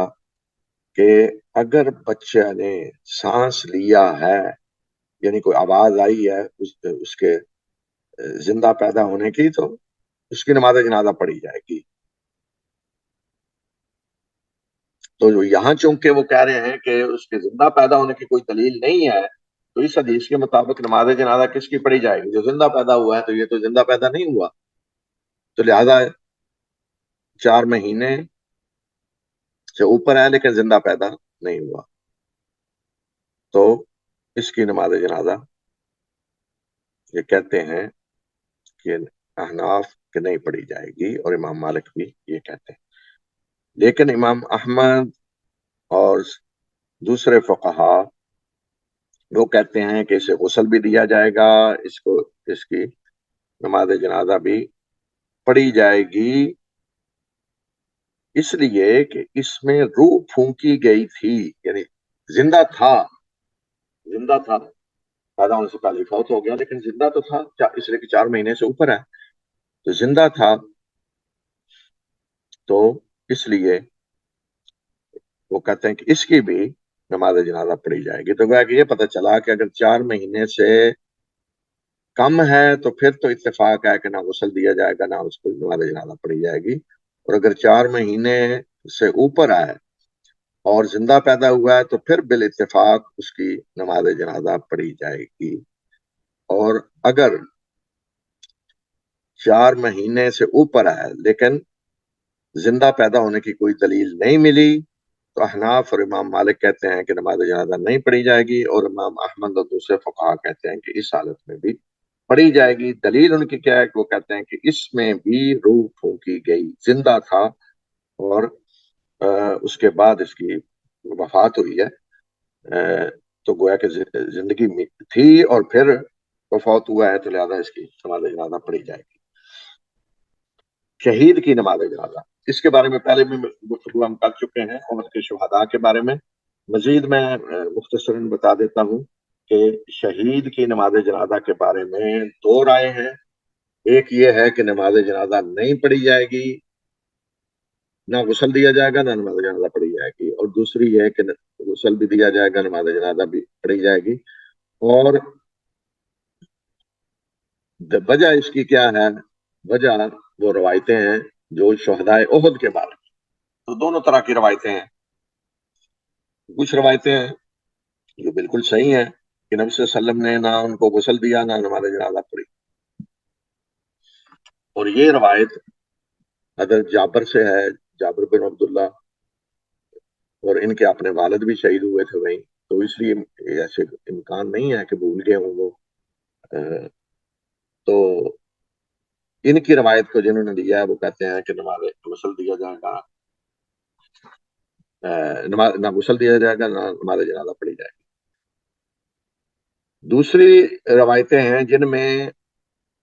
کہ اگر بچہ نے سانس لیا ہے، یعنی کوئی آواز آئی ہے اس کے زندہ پیدا ہونے کی، تو اس کی نماز جنازہ پڑھی جائے گی۔ تو یہاں چونکہ وہ کہہ رہے ہیں کہ اس کے زندہ پیدا ہونے کی کوئی دلیل نہیں ہے، تو اس حدیث کے مطابق نماز جنازہ کس کی پڑھی جائے گی؟ جو زندہ پیدا ہوا ہے، تو یہ تو زندہ پیدا نہیں ہوا، تو لہذا 4 مہینے سے اوپر ہے لیکن زندہ پیدا نہیں ہوا، تو اس کی نماز جنازہ یہ کہتے ہیں کہ احناف کہ نہیں پڑھی جائے گی، اور امام مالک بھی یہ کہتے ہیں۔ لیکن امام احمد اور دوسرے فقہا وہ کہتے ہیں کہ اسے غسل بھی دیا جائے گا، اس کی نماز جنازہ بھی پڑھی جائے گی، اس لیے کہ اس میں روح پھونکی گئی تھی، یعنی زندہ تھا پیدا ہونے سے پہلے فوت ہو گیا لیکن زندہ تو تھا، اس لیے کہ 4 مہینے سے اوپر ہے، تو زندہ تھا، تو اس لیے وہ کہتے ہیں کہ اس کی بھی نماز جنازہ پڑھی جائے گی۔ تو گویا کہ یہ پتہ چلا کہ اگر 4 مہینے سے کم ہے تو پھر تو اتفاق ہے کہ نہ غسل دیا جائے گا نہ اس کو نماز جنازہ پڑھی جائے گی، اور اگر 4 مہینے سے اوپر ہے اور زندہ پیدا ہوا ہے تو پھر بالاتفاق اس کی نماز جنازہ پڑھی جائے گی. اور اگر 4 مہینے سے اوپر ہے لیکن زندہ پیدا ہونے کی کوئی دلیل نہیں ملی تو احناف اور امام مالک کہتے ہیں کہ نماز جنازہ نہیں پڑھی جائے گی، اور امام احمد اور دوسرے فقہا کہتے ہیں کہ اس حالت میں بھی پڑھی جائے گی. دلیل ان کی کیا ہے کہ وہ کہتے ہیں کہ اس میں بھی روح پھونکی گئی، زندہ تھا اور اس کے بعد اس کی وفات ہوئی ہے، تو گویا کہ زندگی میں تھی اور پھر وفات ہوا ہے، تو لہذا اس کی نماز جنازہ پڑھی جائے گی. شہید کی نماز جنازہ، اس کے بارے میں پہلے بھی گفتگو ہم کر چکے ہیں، عمر کے شہداء کے بارے میں. مزید میں مختصراً بتا دیتا ہوں کہ شہید کی نماز جنازہ کے بارے میں 2 رائے ہیں. ایک یہ ہے کہ نماز جنازہ نہیں پڑھی جائے گی، نہ غسل دیا جائے گا نہ نماز جنازہ پڑھی جائے گی، اور دوسری یہ ہے کہ غسل بھی دیا جائے گا، نماز جنازہ بھی پڑھی جائے گی. اور وجہ اس کی کیا ہے؟ وجہ وہ روایتیں ہیں جو شہدائے احد کے بارے میں، تو دونوں طرح کی روایتیں ہیں. کچھ روایتیں ہیں جو بالکل صحیح ہیں کہ نبی صلی اللہ علیہ وسلم نے نہ ان کو غسل دیا نہ نماز جنازہ پڑھی، اور یہ روایت حضرت جابر سے ہے، جابر بن عبداللہ، اور ان کے اپنے والد بھی شہید ہوئے تھے وہیں، تو اس لیے ایسے امکان نہیں ہے کہ بھول گئے ہوں وہ. تو ان کی روایت کو جنہوں نے دیا ہے وہ کہتے ہیں کہ نماز غسل دیا جائے گا، نہ غسل دیا جائے گا نہ نماز جنازہ پڑھی جائے گی. دوسری روایتیں ہیں جن میں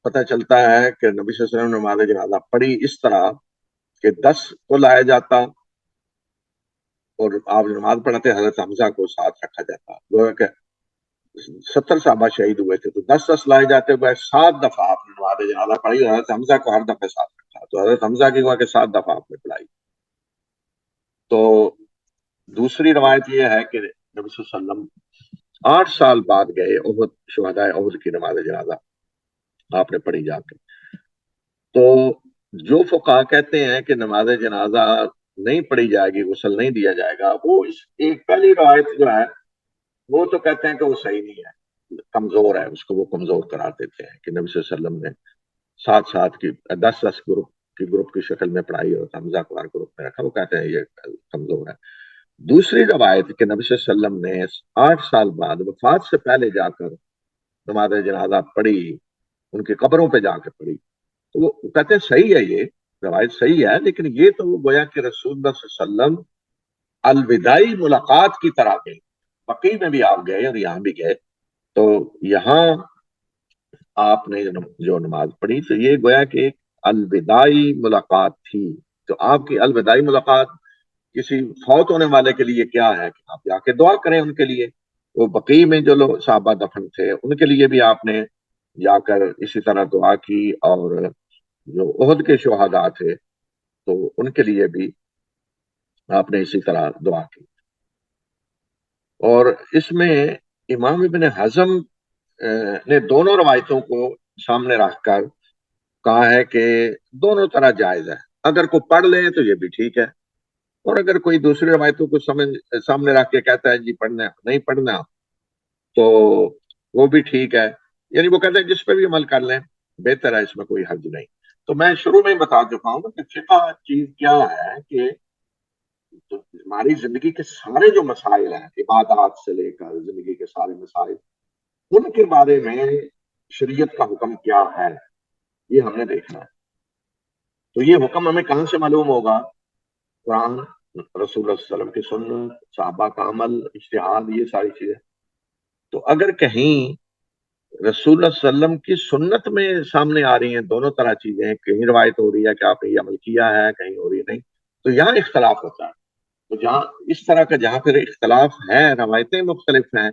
پتہ چلتا ہے کہ نبی صلی اللہ علیہ وسلم نے نماز جنازہ پڑھی اس طرح کہ 10 کو لایا جاتا اور آپ نماز پڑھاتے حضرت حمزہ کو ساتھ رکھا جاتا. وہ کہ 70 صحابہ شہید ہوئے تھے تو 10 لائے جاتے ہوئے 7 دفعہ آپ نے نماز جنازہ پڑھی، اور حضرت حمزہ کو ہر دفعہ ساتھ رکھا، تو حضرت حمزہ کی ہوا کہ 7 دفعہ آپ نے پڑھائی. تو دوسری روایت یہ ہے کہ نبی صلی اللہ علیہ وسلم 8 سال بعد گئے احد، شہدائے احد کی نماز جنازہ آپ نے پڑھی جا کے. تو جو فقہا کہتے ہیں کہ نماز جنازہ نہیں پڑھی جائے گی، غسل نہیں دیا جائے گا، وہ اس ایک پہلی روایت جو ہے وہ تو کہتے ہیں کہ وہ صحیح نہیں ہے، کمزور ہے، اس کو وہ کمزور قرار دیتے ہیں کہ نبی صلی اللہ علیہ وسلم نے 7 کی 10 گروپ کی شکل میں پڑھائی اور حمزہ کو ہر گروپ میں رکھا، وہ کہتے ہیں یہ کمزور ہے. دوسری روایت کہ نبی صلی اللہ علیہ وسلم نے 8 سال بعد وفات سے پہلے جا کر نماز جنازہ پڑھی، ان کی قبروں پہ جا کے پڑھی، تو وہ کہتے ہیں صحیح ہے، یہ روایت صحیح ہے، لیکن یہ تو وہ گویا کہ رسول اللہ صلی اللہ علیہ وسلم الوداعی ملاقات کی طرح گئے. بقیع میں بھی آپ گئے اور یہاں بھی گئے، تو یہاں آپ نے جو نماز پڑھی تو یہ گویا کہ ایک الوداعی ملاقات تھی. تو آپ کی الوداعی ملاقات کسی فوت ہونے والے کے لیے کیا ہے کہ آپ جا کے دعا کریں ان کے لیے. وہ بقیع میں جو لوگ صحابہ دفن تھے ان کے لیے بھی آپ نے جا کر اسی طرح دعا کی، اور جو احد کے شہداء تھے تو ان کے لیے بھی آپ نے اسی طرح دعا کی. اور اس میں امام ابن حزم نے دونوں روایتوں کو سامنے رکھ کر کہا ہے کہ دونوں طرح جائز ہے، اگر کوئی پڑھ لے تو یہ بھی ٹھیک ہے، اور اگر کوئی دوسری روایتوں کو سامنے رکھ کے کہتا ہے جی پڑھنا نہیں پڑھنا تو وہ بھی ٹھیک ہے. یعنی وہ کہتے ہیں جس پہ بھی عمل کر لیں بہتر ہے، اس میں کوئی حرج نہیں. تو میں شروع میں ہی بتا چکا ہوں کہ فقہ چیز کیا ہے کہ ہماری زندگی کے سارے جو مسائل ہیں، عبادات سے لے کر زندگی کے سارے مسائل، ان کے بارے میں شریعت کا حکم کیا ہے یہ ہم نے دیکھنا ہے. تو یہ حکم ہمیں کہاں سے معلوم ہوگا؟ قرآن، رسول اللہ صلی اللہ علیہ وسلم کی سنت، صحابہ کا عمل، اجتہاد، یہ ساری چیزیں. تو اگر کہیں رسول اللہ صلی اللہ علیہ وسلم کی سنت میں سامنے آ رہی ہیں دونوں طرح چیزیں، کہیں روایت ہو رہی ہے کہ آپ نے یہ عمل کیا ہے، کہیں ہو رہی ہے نہیں، تو یہاں اختلاف ہوتا ہے. تو جہاں اس طرح کا جہاں پھر اختلاف ہے، روایتیں مختلف ہیں،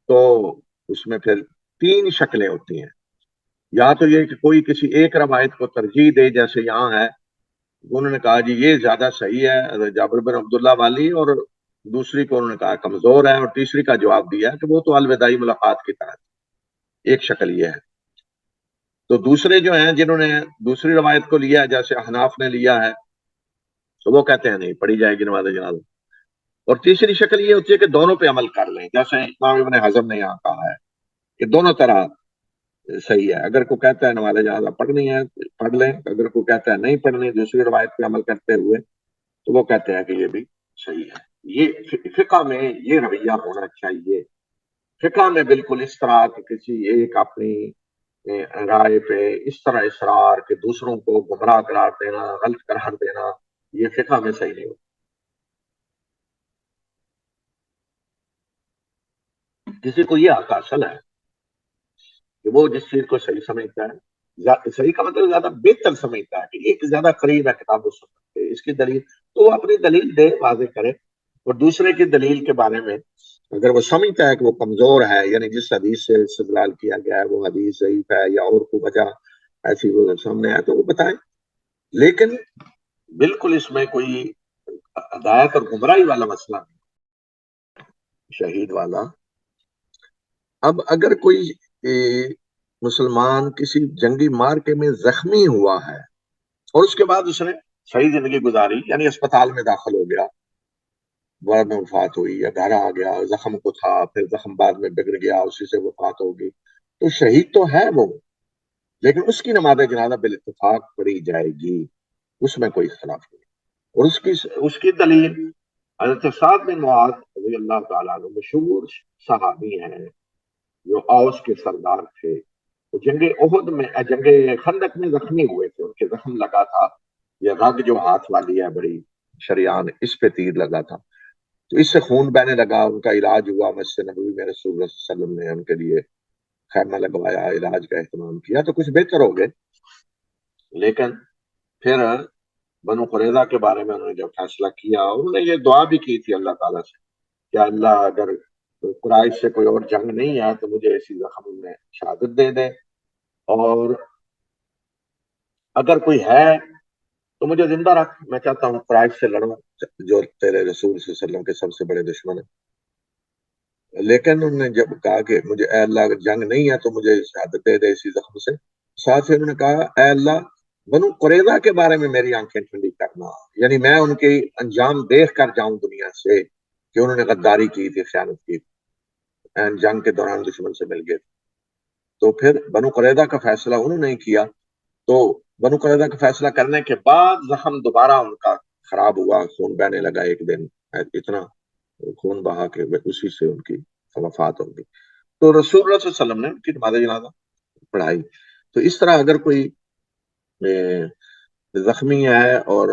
تو اس میں پھر 3 شکلیں ہوتی ہیں. یا تو یہ کہ کوئی کسی ایک روایت کو ترجیح دے، جیسے یہاں ہے انہوں نے کہا جی یہ زیادہ صحیح ہے جابر بن عبداللہ والی، اور دوسری کو انہوں نے کہا کمزور ہے، اور تیسری کا جواب دیا کہ وہ تو الوداعی ملاقات کی طرح. ایک شکل یہ ہے. تو دوسرے جو ہیں جنہوں نے دوسری روایت کو لیا جیسے احناف نے لیا ہے، تو وہ کہتے ہیں نہیں پڑھی جائے گی نماز جنازہ. اور تیسری شکل یہ ہوتی ہے کہ دونوں پہ عمل کر لیں، جیسے امام ابن حزم نے یہاں کہا ہے کہ دونوں طرح صحیح ہے، اگر کوئی کہتا ہے نماز جنازہ پڑھنی ہے پڑھ لیں، اگر کوئی کہتا ہے نہیں پڑھنی دوسری روایت پہ عمل کرتے ہوئے تو وہ کہتے ہیں کہ یہ بھی صحیح ہے۔ یہ فقہ میں یہ رویہ ہونا چاہیے، فقہ میں بالکل اس طرح کہ کسی ایک اپنی رائے پہ اس طرح اصرار کہ دوسروں کو گمراہ قرار دینا، غلط قرار دینا، یہ فقہ میں صحیح نہیں ہوتا۔ کسی کو یہ آتا اصل ہے کہ وہ جس چیز کو صحیح سمجھتا ہے، صحیح کا مطلب زیادہ بہتر سمجھتا ہے کہ ایک زیادہ قریب ہے کتاب و سنت کے، اس کی دلیل تو وہ اپنی دلیل دے، واضح کرے، اور دوسرے کی دلیل کے بارے میں اگر وہ سمجھتا ہے کہ وہ کمزور ہے، یعنی جس حدیث سے استدلال کیا گیا ہے وہ حدیث ضعیف ہے یا اور کوئی وجہ ایسی وہ سامنے آئے تو وہ بتائیں، لیکن بالکل اس میں کوئی ہدایت اور گمراہی والا مسئلہ نہیں، شہید والا۔ اب اگر کوئی مسلمان کسی جنگی مارکے میں زخمی ہوا ہے اور اس کے بعد اس نے صحیح زندگی گزاری، یعنی اسپتال میں داخل ہو گیا، بعد میں وفات ہوئی، یا گھر آ گیا، زخم کو تھا، پھر زخم بعد میں بگڑ گیا، اسی سے وفات ہوگی، تو شہید تو ہے وہ، لیکن اس کی نماز جنازہ بالاتفاق پڑھی جائے گی، اس میں کوئی اختلاف نہیں۔ اور اس کی دلیل حضرت سعد بن معاذ رضی اللہ تعالیٰ عنہ مشہور صحابی ہیں جو اوس کے سردار تھے، وہ جنگ احد میں، جنگ خندق میں زخمی ہوئے تھے، ان کے زخم لگا تھا، یہ رگ جو ہاتھ والی ہے بڑی شریان، اس پہ تیر لگا تھا، تو اس سے خون بہنے لگا، ان کا علاج ہوا، مسجد نبوی میں رسول اللہ صلی اللہ علیہ وسلم نے ان کے لیے خیمہ لگوایا، علاج کا اہتمام کیا، تو کچھ بہتر ہو گئے۔ لیکن پھر بنو قریظہ کے بارے میں انہوں نے جب فیصلہ کیا، انہوں نے یہ دعا بھی کی تھی اللہ تعالیٰ سے کہ اللہ اگر قرائش سے کوئی اور جنگ نہیں ہے تو مجھے ایسی زخم میں شہادت دے دے، اور اگر کوئی ہے تو مجھے زندہ رکھ، میں چاہتا ہوں قرائش سے لڑوں جو تیرے رسول صلی اللہ علیہ وسلم کے سب سے بڑے دشمن ہیں۔ لیکن انہوں نے جب کہا کہ مجھے اے اللہ اگر جنگ نہیں ہے تو مجھے شہادت دے دے اسی زخم سے، ساتھ ہی انہوں نے کہا اے اللہ بنو قریظہ کے بارے میں میری آنکھیں ٹھنڈی کرنا، یعنی میں ان کے انجام دیکھ کر جاؤں دنیا سے کہ انہوں نے غداری کی تھی، خیانت کی تھی، جنگ کے دوران دشمن سے مل گئے، تو پھر بنو قریظہ کا فیصلہ انہوں نے کیا، تو بنو قریظہ کا فیصلہ کرنے کے بعد زخم دوبارہ ان کا خراب ہوا، خون بہنے لگا، ایک دن اتنا خون بہا کہ اسی سے ان کی وفات ہو گئی، تو رسول اللہ صلی اللہ علیہ وسلم نے ان کی نماز جنازہ پڑھائی۔ تو اس طرح اگر کوئی زخمی ہے اور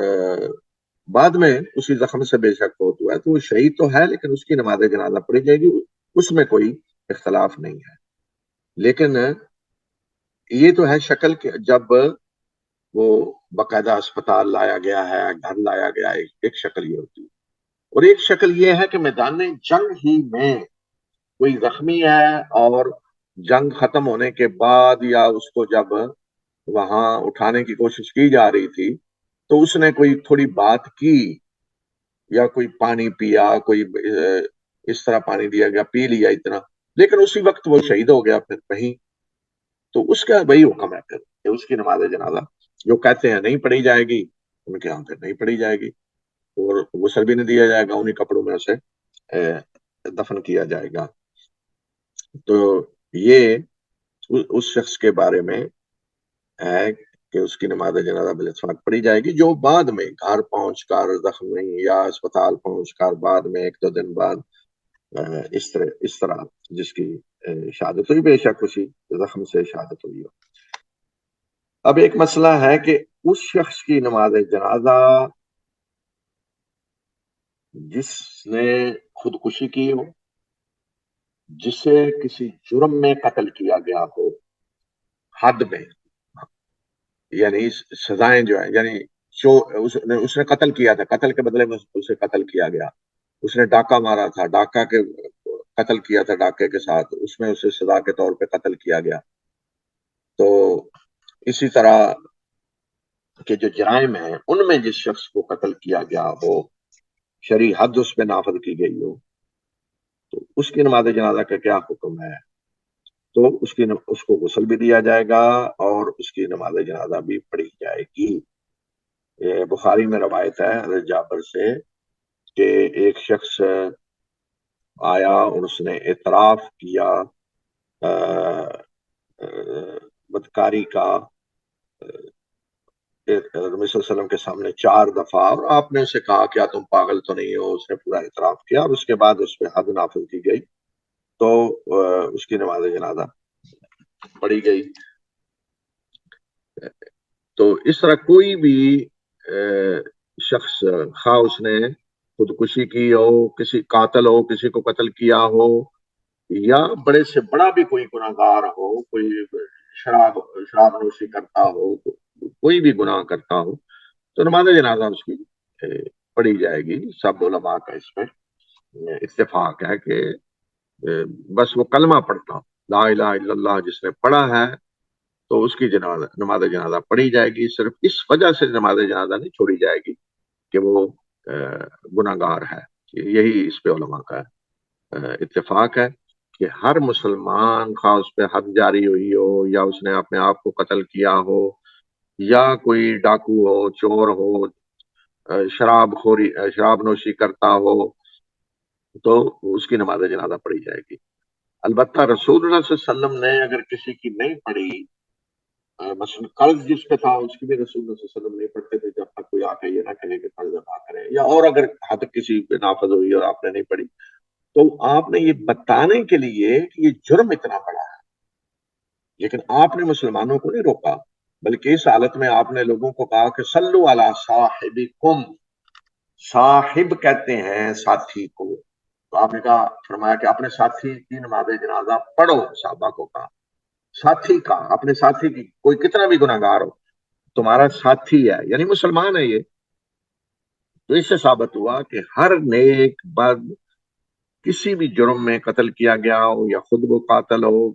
بعد میں اسی زخم سے بے شک فوت ہوا ہے تو وہ شہید تو ہے، لیکن اس کی نماز جنازہ پڑھی جائے گی، اس میں کوئی اختلاف نہیں ہے۔ لیکن یہ تو ہے شکل کہ جب وہ باقاعدہ اسپتال لایا گیا ہے، گھر لایا گیا ہے، ایک شکل یہ ہوتی ہے، اور ایک شکل یہ ہے کہ میدان جنگ ہی میں کوئی زخمی ہے اور جنگ ختم ہونے کے بعد یا اس کو جب وہاں اٹھانے کی کوشش کی جا رہی تھی تو اس نے کوئی تھوڑی بات کی یا کوئی پانی پیا، کوئی اس طرح پانی دیا گیا، پی لیا اتنا، لیکن اسی وقت وہ شہید ہو گیا پھر کہیں، تو اس کا وہی حکم ہے پھر کہ اس کی نماز جنازہ جو کہتے ہیں نہیں پڑھی جائے گی، ان کے یہاں پھر نہیں پڑھی جائے گی، اور غسل بھی نہیں دیا جائے گا، انہی کپڑوں میں اسے دفن کیا جائے گا۔ تو یہ اس شخص کے بارے میں ہے کہ اس کی نماز جنازہ بالاتفاق پڑھی جائے گی جو بعد میں گھر پہنچ کر زخمی یا اسپتال پہنچ کر بعد میں ایک دو دن بعد اس طرح جس کی شہادت ہوئی، بے شک اسی زخم سے شہادت ہوئی ہو۔ اب ایک مسئلہ ہے کہ اس شخص کی نماز جنازہ جس نے خودکشی کی ہو، جسے کسی جرم میں قتل کیا گیا ہو، حد میں، یعنی سزائیں جو ہیں، یعنی جو اس نے قتل کیا تھا، قتل کے بدلے میں اسے قتل کیا گیا، اس نے ڈاکہ مارا تھا، ڈاکہ کے قتل کیا تھا ڈاکے کے ساتھ، اس میں اسے سزا کے طور پہ قتل کیا گیا، تو اسی طرح کہ جو جرائم ہیں ان میں جس شخص کو قتل کیا گیا ہو، شرعی حد اس پہ نافذ کی گئی ہو، تو اس کی نماز جنازہ کا کیا حکم ہے؟ تو اس کو غسل بھی دیا جائے گا اور اس کی نماز جنازہ بھی پڑھی جائے گی۔ بخاری میں روایت ہے حضرت جابر سے کہ ایک شخص آیا اور اس نے اعتراف کیا بدکاری کا نبی صلی اللہ علیہ وسلم کے سامنے 4 دفعہ، اور آپ نے اسے کہا کیا تم پاگل تو نہیں ہو؟ اس نے پورا اعتراف کیا، اور اس کے بعد اس پہ حد نافذ کی گئی، تو اس کی نماز جنازہ پڑھی گئی۔ تو اس طرح کوئی بھی شخص، خواہ اس نے خودکشی کی ہو، کسی قاتل ہو، کسی کو قتل کیا ہو، یا بڑے سے بڑا بھی کوئی گناہگار ہو، کوئی شراب نوشی کرتا ہو، کوئی بھی گناہ کرتا ہو، تو نماز جنازہ اس کی پڑھی جائے گی۔ سب علماء کا اس میں اتفاق ہے کہ بس وہ کلمہ پڑھتا ہو، لا الہ الا اللہ جس نے پڑھا ہے تو اس کی نماز جنازہ پڑھی جائے گی۔ صرف اس وجہ سے نماز جنازہ نہیں چھوڑی جائے گی کہ وہ گناہگار ہے۔ یہی اس پہ علماء کا اتفاق ہے کہ ہر مسلمان، خواہ اس پہ حد جاری ہوئی ہو، یا اس نے اپنے آپ کو قتل کیا ہو، یا کوئی ڈاکو ہو، چور ہو، شراب نوشی کرتا ہو، تو اس کی نماز جنازہ پڑھی جائے گی۔ البتہ رسول اللہ صلی اللہ علیہ وسلم نے اگر کسی کی نہیں پڑھی، مثلا قرض جس پہ تھا اس کی بھی رسول اللہ صلی اللہ علیہ وسلم نہیں پڑھتے تھے جب تک کوئی آ کے یہ نہ کہے کہ قرض ادا کریں، یا اور اگر حد کسی پہ نافذ ہوئی اور آپ نے نہیں پڑھی، تو آپ نے یہ بتانے کے لیے کہ یہ جرم اتنا بڑا ہے، لیکن آپ نے مسلمانوں کو نہیں روکا، بلکہ اس حالت میں آپ نے لوگوں کو کہا کہ صلو علی صاحبکم، صاحب کہتے ہیں ساتھی کو، تو آپ نے کہا، فرمایا کہ اپنے ساتھی کی نماز جنازہ پڑھو، صحابہ کو کہا، ساتھی کا، اپنے ساتھی کی، کوئی کتنا بھی گناہگار ہو تمہارا ساتھی ہے، یعنی مسلمان ہے یہ۔ تو اس سے ثابت ہوا کہ ہر نیک بد، کسی بھی جرم میں قتل کیا گیا ہو یا خود وہ قاتل ہو،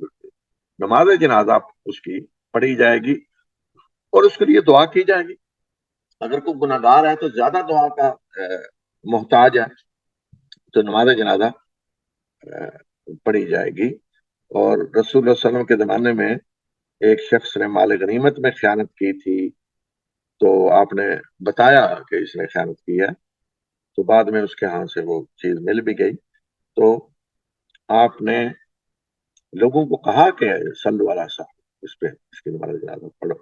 نماز جنازہ اس کی پڑھی جائے گی اور اس کے لیے دعا کی جائے گی۔ اگر کوئی گناہگار ہے تو زیادہ دعا کا محتاج ہے، تو نماز جنازہ پڑھی جائے گی۔ اور رسول اللہ صلی اللہ علیہ وسلم کے زمانے میں ایک شخص نے مال غنیمت میں خیانت کی تھی، تو آپ نے بتایا کہ اس نے خیانت کی ہے، تو بعد میں اس کے ہاں سے وہ چیز مل بھی گئی، تو آپ نے لوگوں کو کہا کہ صلو علی صاحب، اس پہ اس کی نماز جنازہ پڑھو۔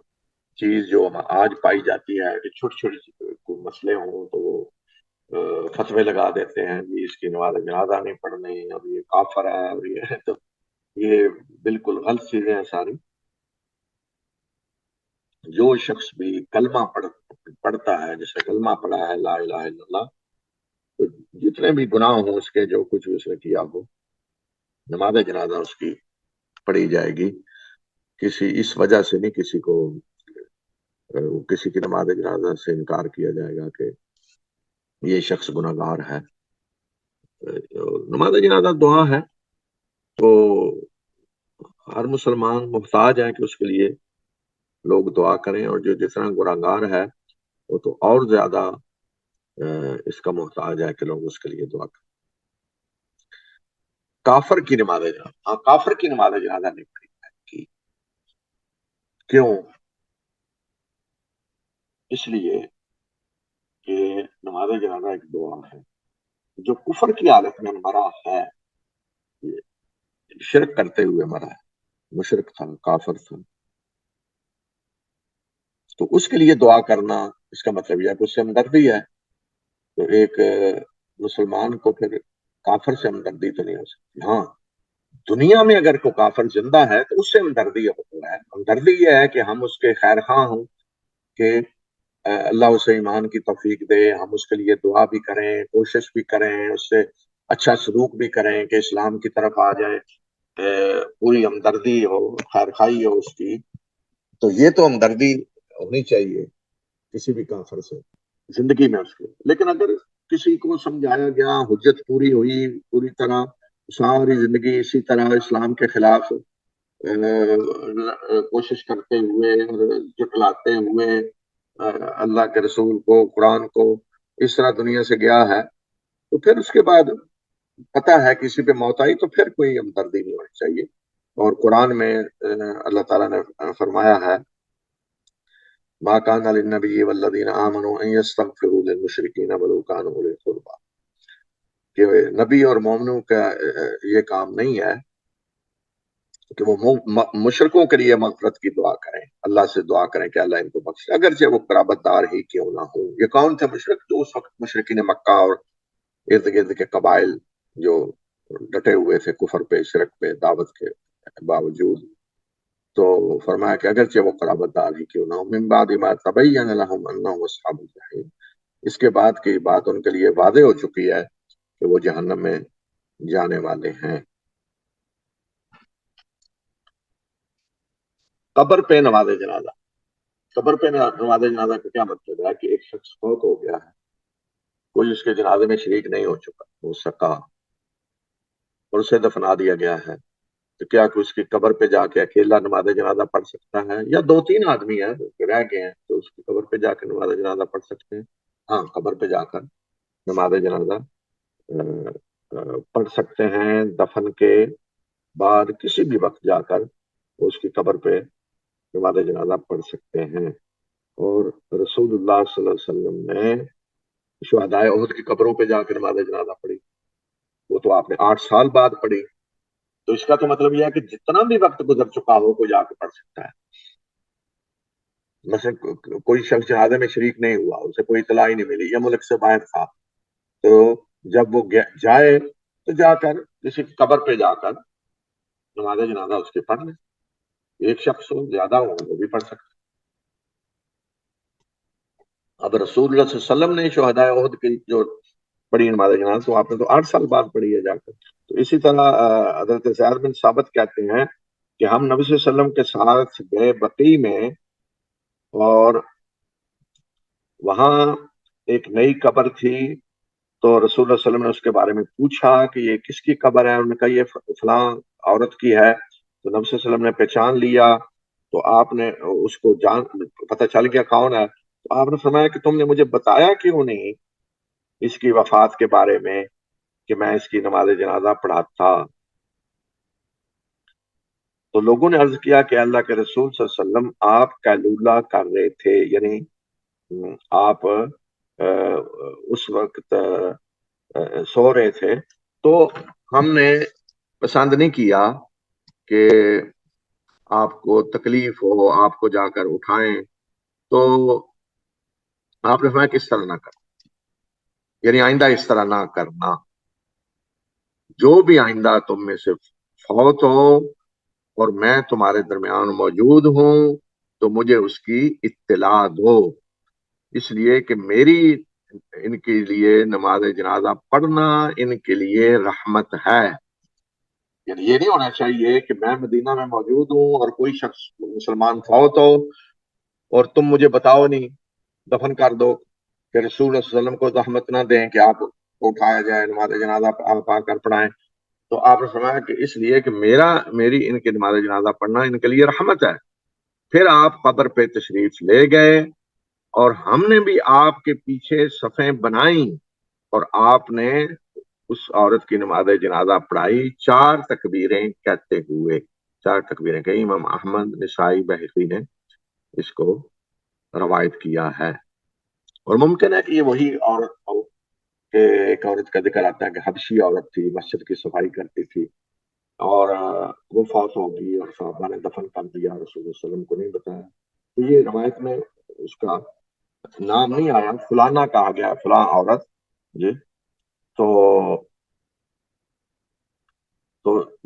چیز جو آج پائی جاتی ہے کہ چھوٹی چھوٹی مسئلے ہوں تو وہ فتوے لگا دیتے ہیں جی اس کی نماز جنازہ نہیں پڑھنی، اب یہ کافر ہے، اور یہ تو یہ بالکل غلط چیزیں ہیں ساری۔ جو شخص بھی کلمہ پڑھتا ہے، جس نے کلمہ پڑھا ہے لا الہ الا اللہ، تو جتنے بھی گناہ ہوں اس کے، جو کچھ بھی اس نے کیا ہو، نماز جنازہ اس کی پڑھی جائے گی۔ کسی اس وجہ سے نہیں کسی کی نماز جنازہ سے انکار کیا جائے گا کہ یہ شخص گناہگار ہے۔ نماز جنازہ دعا ہے، تو ہر مسلمان محتاج ہے کہ اس کے لیے لوگ دعا کریں، اور جو جتنا گناہگار ہے وہ تو اور زیادہ اس کا محتاج ہے کہ لوگ اس کے لیے دعا کریں۔ کافر کی نماز جنازہ، کافر کی نماز جنازہ نہیں پڑھی جائے گی۔ کیوں؟ اس لیے کہ نماز جنازہ ایک دعا ہے۔ جو کفر کی حالت میں مرا ہے، شرک کرتے ہوئے مرا ہے، مشرک تھا، کافر تھا، تو اس کے لیے دعا کرنا، اس کا مطلب یہ ہے کہ اس سے ہمدردی ہے۔ تو ایک مسلمان کو پھر کافر سے ہمدردی تو نہیں ہو سکتی۔ ہاں، دنیا میں اگر کوئی کافر زندہ ہے تو اس سے ہمدردی ہے۔ ہمدردی یہ ہے کہ ہم اس کے خیر خواہ ہوں کہ اللہ اسے ایمان کی توفیق دے، ہم اس کے لیے دعا بھی کریں، کوشش بھی کریں، اس سے اچھا سلوک بھی کریں کہ اسلام کی طرف آ جائے، پوری ہمدردی ہو، خیر خواہی ہو اس کی۔ تو یہ تو ہمدردی ہونی چاہیے کسی بھی کافر سے زندگی میں اس کے۔ لیکن اگر کسی کو سمجھایا گیا، حجت پوری ہوئی، پوری طرح ساری زندگی اسی طرح اسلام کے خلاف کوشش کرتے ہوئے اور جٹلاتے ہوئے اللہ کے رسول کو، قرآن کو، اس طرح دنیا سے گیا ہے، تو پھر اس کے بعد پتہ ہے کسی پہ موت آئی تو پھر کوئی ہمدردی نہیں ہونی چاہیے۔ اور قرآن میں اللہ تعالیٰ نے فرمایا ہے ما كان للنبي والذين آمنوا أن يستغفروا للمشركين ولو كانوا أولي قربى۔ کہ نبی اور مومنوں کا یہ کام نہیں ہے کہ وہ مشرکوں کے لیے مغفرت کی دعا کریں، اللہ سے دعا کریں کہ اللہ ان کو بخشے، اگرچہ وہ قرابت دار ہی کیوں نہ ہو۔ یہ کون تھے مشرک؟ تو اس وقت مشرکین مکہ اور ارد گرد کے قبائل جو ڈٹے ہوئے تھے کفر پہ، شرک پہ، دعوت کے باوجود۔ تو فرمایا کہ اگرچہ وہ قرابت دار ہی کیوں نہ ہو، من بعد ما تبین لهم انهم اصحاب الجحیم، اس کے بعد کی بات ان کے لیے واضح ہو چکی ہے کہ وہ جہنم میں جانے والے ہیں۔ قبر پہ نماز جنازہ، قبر پہ نماز جنازہ کا کیا مطلب ہے کہ ایک شخص فوت ہو گیا ہے، کوئی اس کے جنازے میں شریک نہیں ہو سکا اور اسے دفنا دیا گیا ہے، تو کیا کہ اس کی قبر پہ جا کے اکیلا نماز جنازہ پڑھ سکتا ہے، یا دو تین آدمی ہیں رہ گئے ہیں تو اس کی قبر پہ جا کے نماز جنازہ پڑھ سکتے ہیں؟ ہاں، قبر پہ جا کر نماز جنازہ پڑھ سکتے ہیں، دفن کے بعد کسی بھی وقت جا کر اس کی قبر پہ نماز جنازہ پڑھ سکتے ہیں۔ اور رسول اللہ صلی اللہ علیہ وسلم نے شہدائے احد کی قبروں پہ جا کے نماز جنازہ پڑھی، وہ تو آپ نے 8 سال بعد پڑھی، تو اس کا تو مطلب یہ ہے کہ جتنا بھی وقت گزر چکا ہو کوئی جا کے پڑھ سکتا ہے۔ مثلا کوئی شخص جنازے میں شریک نہیں ہوا، اسے کوئی اطلاع ہی نہیں ملی یا ملک سے باہر تھا، تو جب وہ جائے تو جا کر کسی قبر پہ جا کر نماز جنازہ اس کے پڑھ لیں، ایک شخص ہو زیادہ ہو وہ بھی پڑھ سکتا۔ اب رسول اللہ صلی اللہ علیہ وسلم نے شہدائے احد کی جو پڑھی نماز جنازہ تو آپ نے تو 8 سال بعد پڑھی ہے جا کر۔ تو اسی طرح حضرت زید بن ثابت کہتے ہیں کہ ہم نبی صلی اللہ علیہ وسلم کے ساتھ گئے بقیع میں، اور وہاں ایک نئی قبر تھی، تو رسول اللہ صلی اللہ علیہ وسلم نے اس کے بارے میں پوچھا کہ یہ کس کی قبر ہے، انہوں نے کہا یہ فلاں عورت کی ہے، تو نبی صلی اللہ علیہ وسلم نے پہچان لیا، تو آپ نے اس کو پتہ چل گیا کون ہے، تو آپ نے فرمایا کہ تم نے مجھے بتایا کیوں نہیں اس کی وفات کے بارے میں کہ میں اس کی نماز جنازہ پڑھاتا۔ تو لوگوں نے عرض کیا کہ اللہ کے رسول صلی اللہ علیہ وسلم آپ قیلولہ کر رہے تھے، یعنی آپ اس وقت سو رہے تھے، تو ہم نے پسند نہیں کیا کہ آپ کو تکلیف ہو، آپ کو جا کر اٹھائیں، تو آپ نے فرمایا کہ اس طرح نہ کرنا، یعنی آئندہ اس طرح نہ کرنا، جو بھی آئندہ تم میں سے فوت ہو اور میں تمہارے درمیان موجود ہوں تو مجھے اس کی اطلاع دو، اس لیے کہ میری ان کے لیے نماز جنازہ پڑھنا ان کے لیے رحمت ہے۔ یعنی یہ نہیں ہونا چاہیے کہ میں مدینہ میں موجود ہوں اور کوئی شخص مسلمان فوت ہو اور تم مجھے بتاؤ نہیں، دفن کر دو، کہ رسول اللہ صلی اللہ علیہ وسلم کو زحمت نہ دیں کہ آپ کو اٹھایا جائے نماز جنازہ آپ آ کر پڑھائیں۔ تو آپ نے فرمایا کہ اس لیے کہ میری ان کے نماز جنازہ پڑھنا ان کے لیے رحمت ہے۔ پھر آپ قبر پہ تشریف لے گئے اور ہم نے بھی آپ کے پیچھے صفیں بنائیں اور آپ نے اس عورت کی نماز جنازہ پڑھائی 4 تکبیریں کہتے ہوئے، 4 تکبیریں کہیں، امام احمد، نسائی، بہقی نے اس کو روایت کیا ہے۔ اور ممکن ہے کہ یہ وہی عورت ہو کہ ایک عورت کا ذکر آتا ہے کہ حبشی عورت تھی، مسجد کی صفائی کرتی تھی اور وہ فوت ہو گئی اور صحابہ نے دفن کر دیا، رسول اللہ صلی اللہ علیہ وسلم کو نہیں بتایا، تو یہ روایت میں اس کا نام نہیں آیا، فلانا کہا گیا، فلاں عورت جی، تو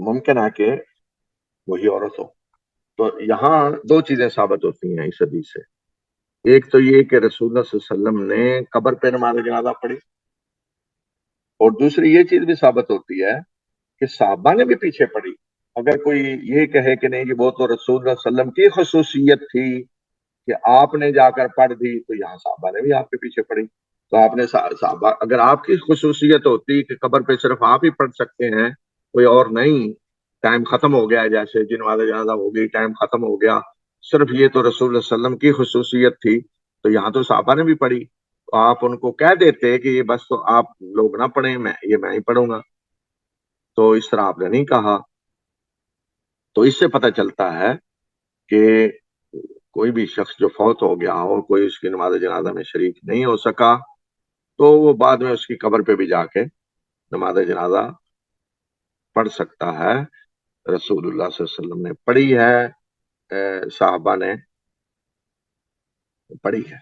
ممکن ہے کہ وہی عورت ہو۔ تو یہاں 2 چیزیں ثابت ہوتی ہیں اس حدیث سے، ایک تو یہ کہ رسول اللہ صلی اللہ علیہ وسلم نے قبر پہ نماز جنازہ پڑھی، اور دوسری یہ چیز بھی ثابت ہوتی ہے کہ صحابہ نے بھی پیچھے پڑھی۔ اگر کوئی یہ کہے کہ نہیں کہ وہ تو رسول اللہ صلی اللہ علیہ وسلم کی خصوصیت تھی کہ آپ نے جا کر پڑھ دی، تو یہاں صحابہ نے بھی آپ کے پیچھے پڑھی، تو آپ نے صحابہ، اگر آپ کی خصوصیت ہوتی کہ قبر پہ صرف آپ ہی پڑھ سکتے ہیں کوئی اور نہیں، ٹائم ختم ہو گیا، جیسے جن والے جنازہ ہو گئی، ٹائم ختم ہو گیا، صرف یہ تو رسول اللہ صلی اللہ علیہ وسلم کی خصوصیت تھی، تو یہاں تو صحابہ نے بھی پڑھی، تو آپ ان کو کہہ دیتے کہ یہ بس تو آپ لوگ نہ پڑھیں، میں ہی پڑھوں گا، تو اس طرح آپ نے نہیں کہا۔ تو اس سے پتہ چلتا ہے کہ کوئی بھی شخص جو فوت ہو گیا ہو، کوئی اس کی نماز جنازہ میں شریک نہیں ہو سکا، تو وہ بعد میں اس کی قبر پہ بھی جا کے نماز جنازہ پڑھ سکتا ہے. رسول اللہ صلی اللہ علیہ وسلم نے پڑھی ہے، صحابہ نے پڑھی ہے.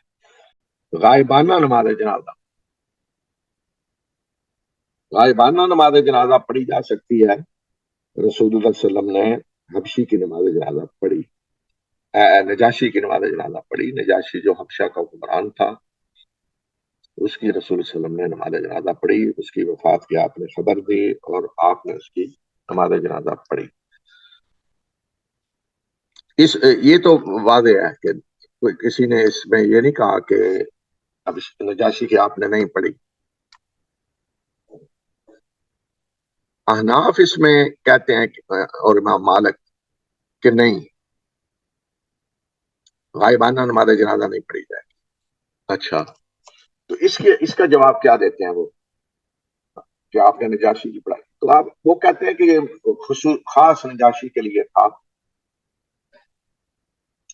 غائبانہ نماز جنازہ، غائبانہ نماز جنازہ پڑھی جا سکتی ہے. رسول اللہ صلی اللہ علیہ وسلم نے حبشی کی نماز جنازہ پڑھی، نجاشی کی نماز جنازہ پڑھی. نجاشی جو حبشہ کا حکمران تھا، اس کی رسول صلی اللہ علیہ وسلم نے نماز جنازہ پڑھی. اس کی وفات کی آپ نے خبر دی اور آپ نے اس کی نماز جنازہ پڑھی. یہ تو واضح ہے کہ کوئی کسی نے اس میں یہ نہیں کہا کہ اب نجاشی کی آپ نے نہیں پڑھی. احناف اس میں کہتے ہیں اور امام مالک کہ نہیں، غائبانہ نماز جنازہ نہیں پڑھی جائے. اچھا، تو اس کا جواب کیا دیتے ہیں وہ کہ آپ نے نجاشی کی پڑھائی؟ تو آپ وہ کہتے ہیں کہ یہ خاص نجاشی کے لیے تھا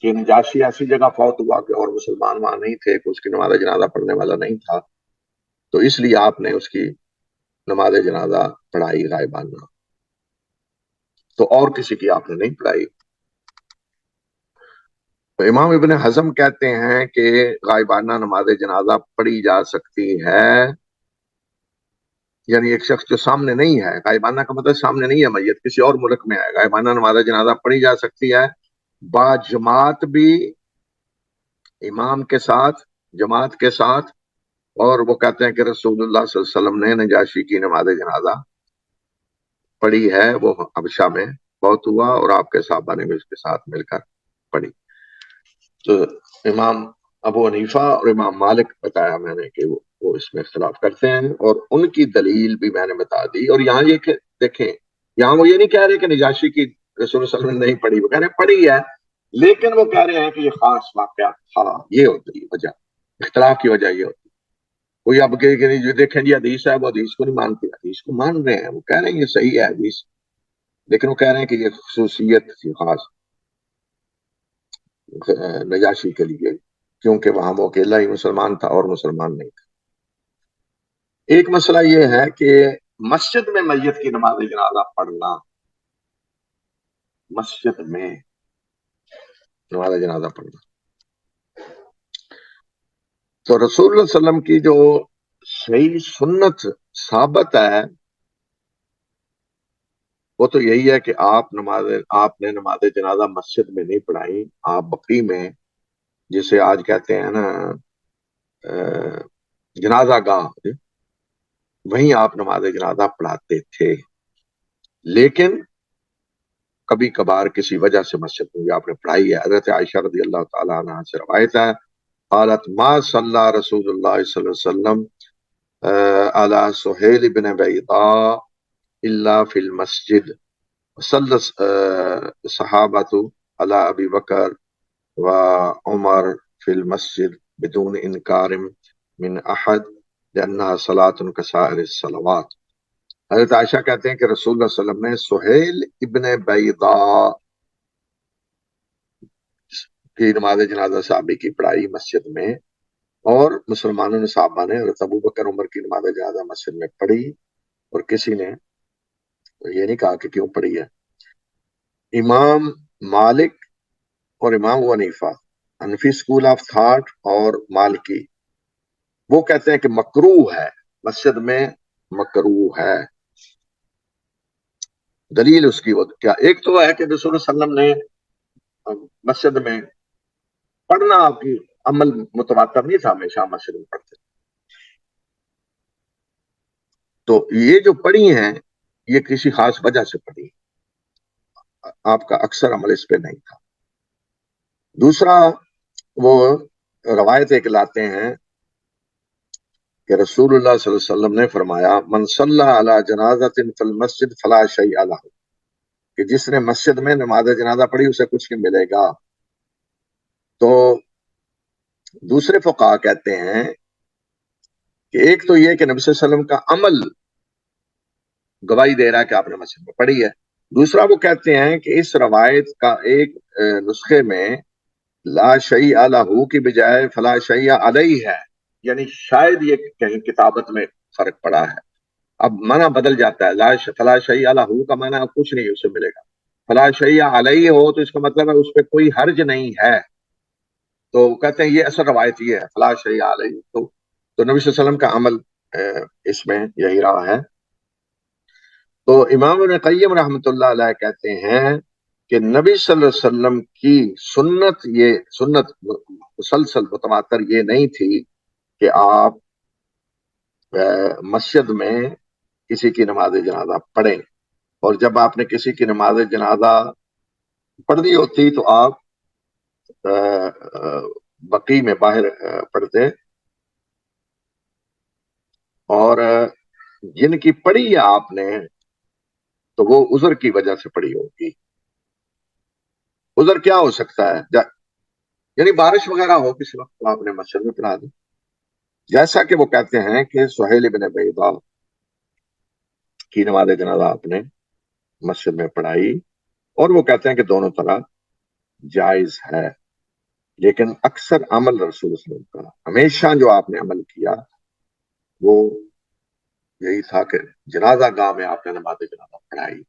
کہ نجاشی ایسی جگہ فوت ہوا کہ اور مسلمان وہاں نہیں تھے، کہ اس کی نماز جنازہ پڑھنے والا نہیں تھا، تو اس لیے آپ نے اس کی نماز جنازہ پڑھائی غائبانہ، تو اور کسی کی آپ نے نہیں پڑھائی. تو امام ابن حزم کہتے ہیں کہ غائبانہ نماز جنازہ پڑھی جا سکتی ہے. یعنی ایک شخص جو سامنے نہیں ہے، غائبانہ کا مطلب سامنے نہیں ہے، میت کسی اور ملک میں ہے، غائبانہ نماز جنازہ پڑھی جا سکتی ہے با جماعت بھی، امام کے ساتھ، جماعت کے ساتھ. اور وہ کہتے ہیں کہ رسول اللہ صلی اللہ علیہ وسلم نے نجاشی کی نماز جنازہ پڑھی ہے، وہ حبشہ میں بہت ہوا اور آپ کے صحابہ نے بھی اس کے ساتھ مل کر پڑھی. تو امام ابو حنیفہ اور امام مالک بتایا میں نے کہ وہ اس میں اختلاف کرتے ہیں، اور ان کی دلیل بھی میں نے بتا دی. اور یہاں یہ کہ دیکھیں، یہاں وہ یہ نہیں کہہ رہے کہ نجاشی کی رسول صلی اللہ علیہ وسلم نے نہیں پڑھی، وہ کہہ رہے ہیں پڑھی ہے، لیکن وہ کہہ رہے ہیں کہ یہ خاص واقعہ تھا. یہ ہوتی ہے وجہ، اختلاف کی وجہ یہ ہوتی ہے. کوئی اب کہ جو دیکھیں جی حدیث ہے، وہ حدیث کو نہیں مانتے، حدیث کو مان رہے ہیں، وہ کہہ رہے ہیں یہ صحیح ہے حدیث، لیکن وہ کہہ رہے ہیں کہ یہ خصوصیت تھی خاص نجاشی کے لیے، کیونکہ وہاں وہ اکیلا ہی مسلمان تھا اور مسلمان نہیں تھا. ایک مسئلہ یہ ہے کہ مسجد میں میت کی نماز جنازہ پڑھنا، مسجد میں نماز جنازہ پڑھنا، تو رسول اللہ علیہ وسلم کی جو صحیح سنت ثابت ہے وہ تو یہی ہے کہ آپ نے نماز جنازہ مسجد میں نہیں پڑھائی، آپ بقی میں، جسے آج کہتے ہیں نا جنازہ گاہ، وہیں آپ نماز جنازہ پڑھاتے تھے. لیکن کبھی کبھار کسی وجہ سے مسجد میں بھی آپ نے پڑھائی ہے. حضرت عائشہ رضی اللہ تعالیٰ عنہ سے روایت ہے، قالت ما صلی رسول اللہ صلی اللہ علیہ وسلم علی سہیل بن بیضاء الا فی المسجد، صلی صحابۃ علی ابی بکر و عمر فی المسجد بدون انکار من احد لانها صلاۃ کسائر الصلوات. حضرت عائشہ کہتے ہیں کہ رسول اللہ صلی اللہ علیہ وسلم نے سہیل ابن بیضاء کی نماز جنازہ صحابی کی پڑھائی مسجد میں، اور مسلمانوں نے، صحابہ نے حضرت ابو بکر عمر کی نماز جنازہ مسجد میں پڑھی، اور کسی نے یہ نہیں کہا کہ کیوں پڑھی ہے. امام مالک اور امام ابو حنیفہ، حنفی اسکول آف تھاٹ اور مالکی، وہ کہتے ہیں کہ مکروہ ہے، مسجد میں مکروہ ہے. دلیل اس کی وہ کیا؟ ایک تو ہے کہ رسول اللہ صلی اللہ علیہ وسلم نے مسجد میں پڑھنا، آپ کی عمل متواتر نہیں تھا، ہمیشہ مسجد میں پڑھتے. تو یہ جو پڑھی ہیں یہ کسی خاص وجہ سے پڑھی، آپ کا اکثر عمل اس پہ نہیں تھا. دوسرا، وہ روایت ایک لاتے ہیں کہ رسول اللہ صلی اللہ علیہ وسلم نے فرمایا من صلی علی جنازۃ فی المسجد فلا شیء لہ، کہ جس نے مسجد میں نماز جنازہ پڑھی اسے کچھ نہیں ملے گا. تو دوسرے فقہا کہتے ہیں کہ ایک تو یہ کہ نبی صلی اللہ علیہ وسلم کا عمل گواہی دے رہا ہے کہ آپ نے مسجد میں پڑھی ہے. دوسرا وہ کہتے ہیں کہ اس روایت کا ایک نسخے میں لا شیء لہ کی بجائے فلا شیء علیہ ہے، یعنی شاید یہ کہیں کتابت میں فرق پڑا ہے. اب معنی بدل جاتا ہے، فلا شیء لہ کا معنی اب کچھ نہیں اسے ملے گا، فلا شیء علیہ ہو تو اس کا مطلب ہے اس پہ کوئی حرج نہیں ہے. تو کہتے ہیں یہ اصل روایت یہ ہے فلا شیء علیہ. تو نبی صلی اللہ علیہ وسلم کا عمل اس میں یہی رہا ہے. تو امام ابن قیم رحمۃ اللہ علیہ کہتے ہیں کہ نبی صلی اللہ علیہ وسلم کی سنت، یہ سنت مسلسل متواتر یہ نہیں تھی کہ آپ مسجد میں کسی کی نماز جنازہ پڑھیں، اور جب آپ نے کسی کی نماز جنازہ پڑھنی ہوتی تو آپ بقی میں باہر پڑھتے، اور جن کی پڑھی ہے آپ نے تو وہ عذر کی وجہ سے پڑھی ہوگی. عذر کیا ہو سکتا ہے؟ یعنی بارش وغیرہ ہو کسی وقت تو آپ نے مسجد میں پڑھا دی، جیسا کہ وہ کہتے ہیں کہ سہیل بن بیضاء کی نماز جنازہ آپ نے مسجد میں پڑھائی، اور وہ کہتے ہیں کہ دونوں طرح جائز ہے. لیکن اکثر عمل رسول صلی اللہ علیہ وسلم کا ہمیشہ جو آپ نے عمل کیا وہ یہی تھا کہ جنازہ گاہ میں آپ نے نماز جنازہ پڑھائی.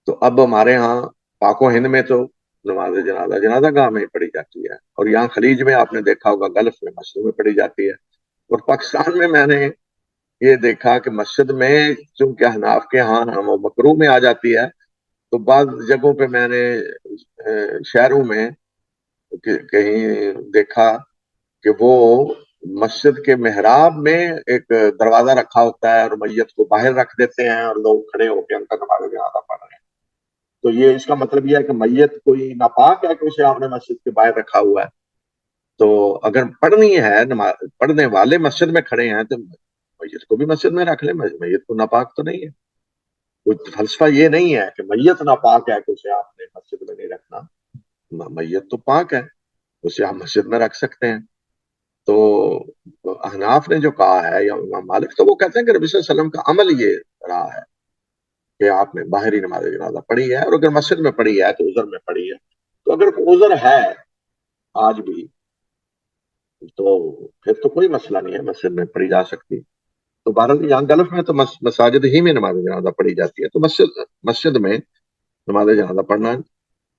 تو اب ہمارے ہاں پاک و ہند میں تو نماز جنازہ جنازہ گاہ میں پڑھی جاتی ہے، اور یہاں خلیج میں آپ نے دیکھا ہوگا گلف میں مسجد میں پڑھی جاتی ہے. اور پاکستان میں نے یہ دیکھا کہ مسجد میں چونکہ حناف کے ہاں وہ مکروہ میں آ جاتی ہے، تو بعض جگہوں پہ میں نے شہروں میں کہیں دیکھا کہ وہ مسجد کے محراب میں ایک دروازہ رکھا ہوتا ہے اور میت کو باہر رکھ دیتے ہیں اور لوگ کھڑے ہو کے اندر نماز جنازہ پڑھ رہے ہیں. تو یہ اس کا مطلب یہ ہے کہ میت کوئی ناپاک ہے کہ اسے آپ نے مسجد کے باہر رکھا ہوا ہے. تو اگر پڑھنی ہے، پڑھنے والے مسجد میں کھڑے ہیں تو میت کو بھی مسجد میں رکھ لیں، میت کو ناپاک تو نہیں ہے. کوئی فلسفہ یہ نہیں ہے کہ میت ناپاک ہے کہ اسے آپ نے مسجد میں نہیں رکھنا. میت تو پاک ہے، اسے آپ مسجد میں رکھ سکتے ہیں. تو احناف نے جو کہا ہے یا امام مالک، تو وہ کہتے ہیں کہ نبی صلی اللہ علیہ وسلم کا عمل یہ رہا ہے کہ آپ نے باہری نماز جنازہ پڑھی ہے، اور اگر مسجد میں پڑھی ہے تو عذر میں پڑھی ہے. تو اگر کوئی عذر ہے آج بھی تو پھر تو کوئی مسئلہ نہیں ہے، مسجد میں پڑھی جا سکتی. تو بہرحال یہاں گلف میں تو مساجد ہی میں نماز جنازہ پڑھی جاتی ہے، تو مسجد میں نماز جنازہ پڑھنا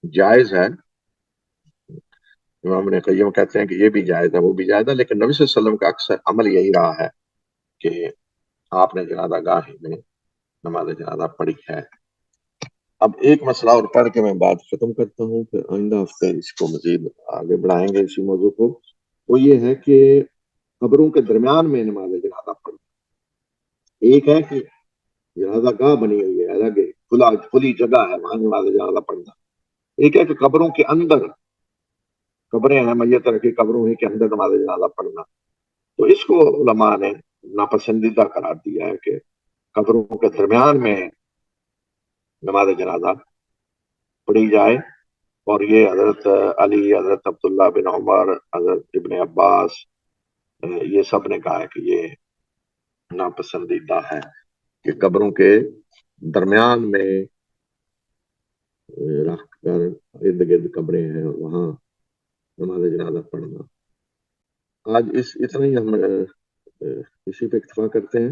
جائز ہے. امام ابن قیم کہتے ہیں کہ یہ بھی جائز ہے وہ بھی جائز ہے، لیکن نبی صلی اللہ علیہ وسلم کا اکثر عمل یہی رہا ہے کہ آپ نے جنازہ گاہ میں نماز جنازہ پڑھی ہے. اب ایک مسئلہ اور پڑھ کے میں بات ختم کرتا ہوں، پھر آئندہ ہفتے اس کو مزید آگے بڑھائیں گے اسی موضوع کو. وہ یہ ہے کہ قبروں کے درمیان میں نماز جنازہ پڑھنا. ایک ہے کہ جنازہ گاہ بنی ہوئی ہے الگ کھلی جگہ ہے وہاں نماز جنازہ پڑھنا. ایک ہے کہ قبروں کے اندر، قبریں ہیں میت رکھی قبروں ہی کے اندر نماز جنازہ پڑھنا. تو اس کو علماء نے ناپسندیدہ قرار دیا ہے کہ قبروں کے درمیان میں نماز جنازہ پڑھی جائے. اور یہ حضرت علی، حضرت عبداللہ بن عمر، حضرت ابن عباس، یہ سب نے کہا ہے کہ یہ ناپسندیدہ ہے کہ قبروں کے درمیان میں رکھ کر ارد گرد قبریں ہیں وہاں نماز جنازہ پڑھنا. آج اتنا ہی ہم اسی پہ اکتفا کرتے ہیں.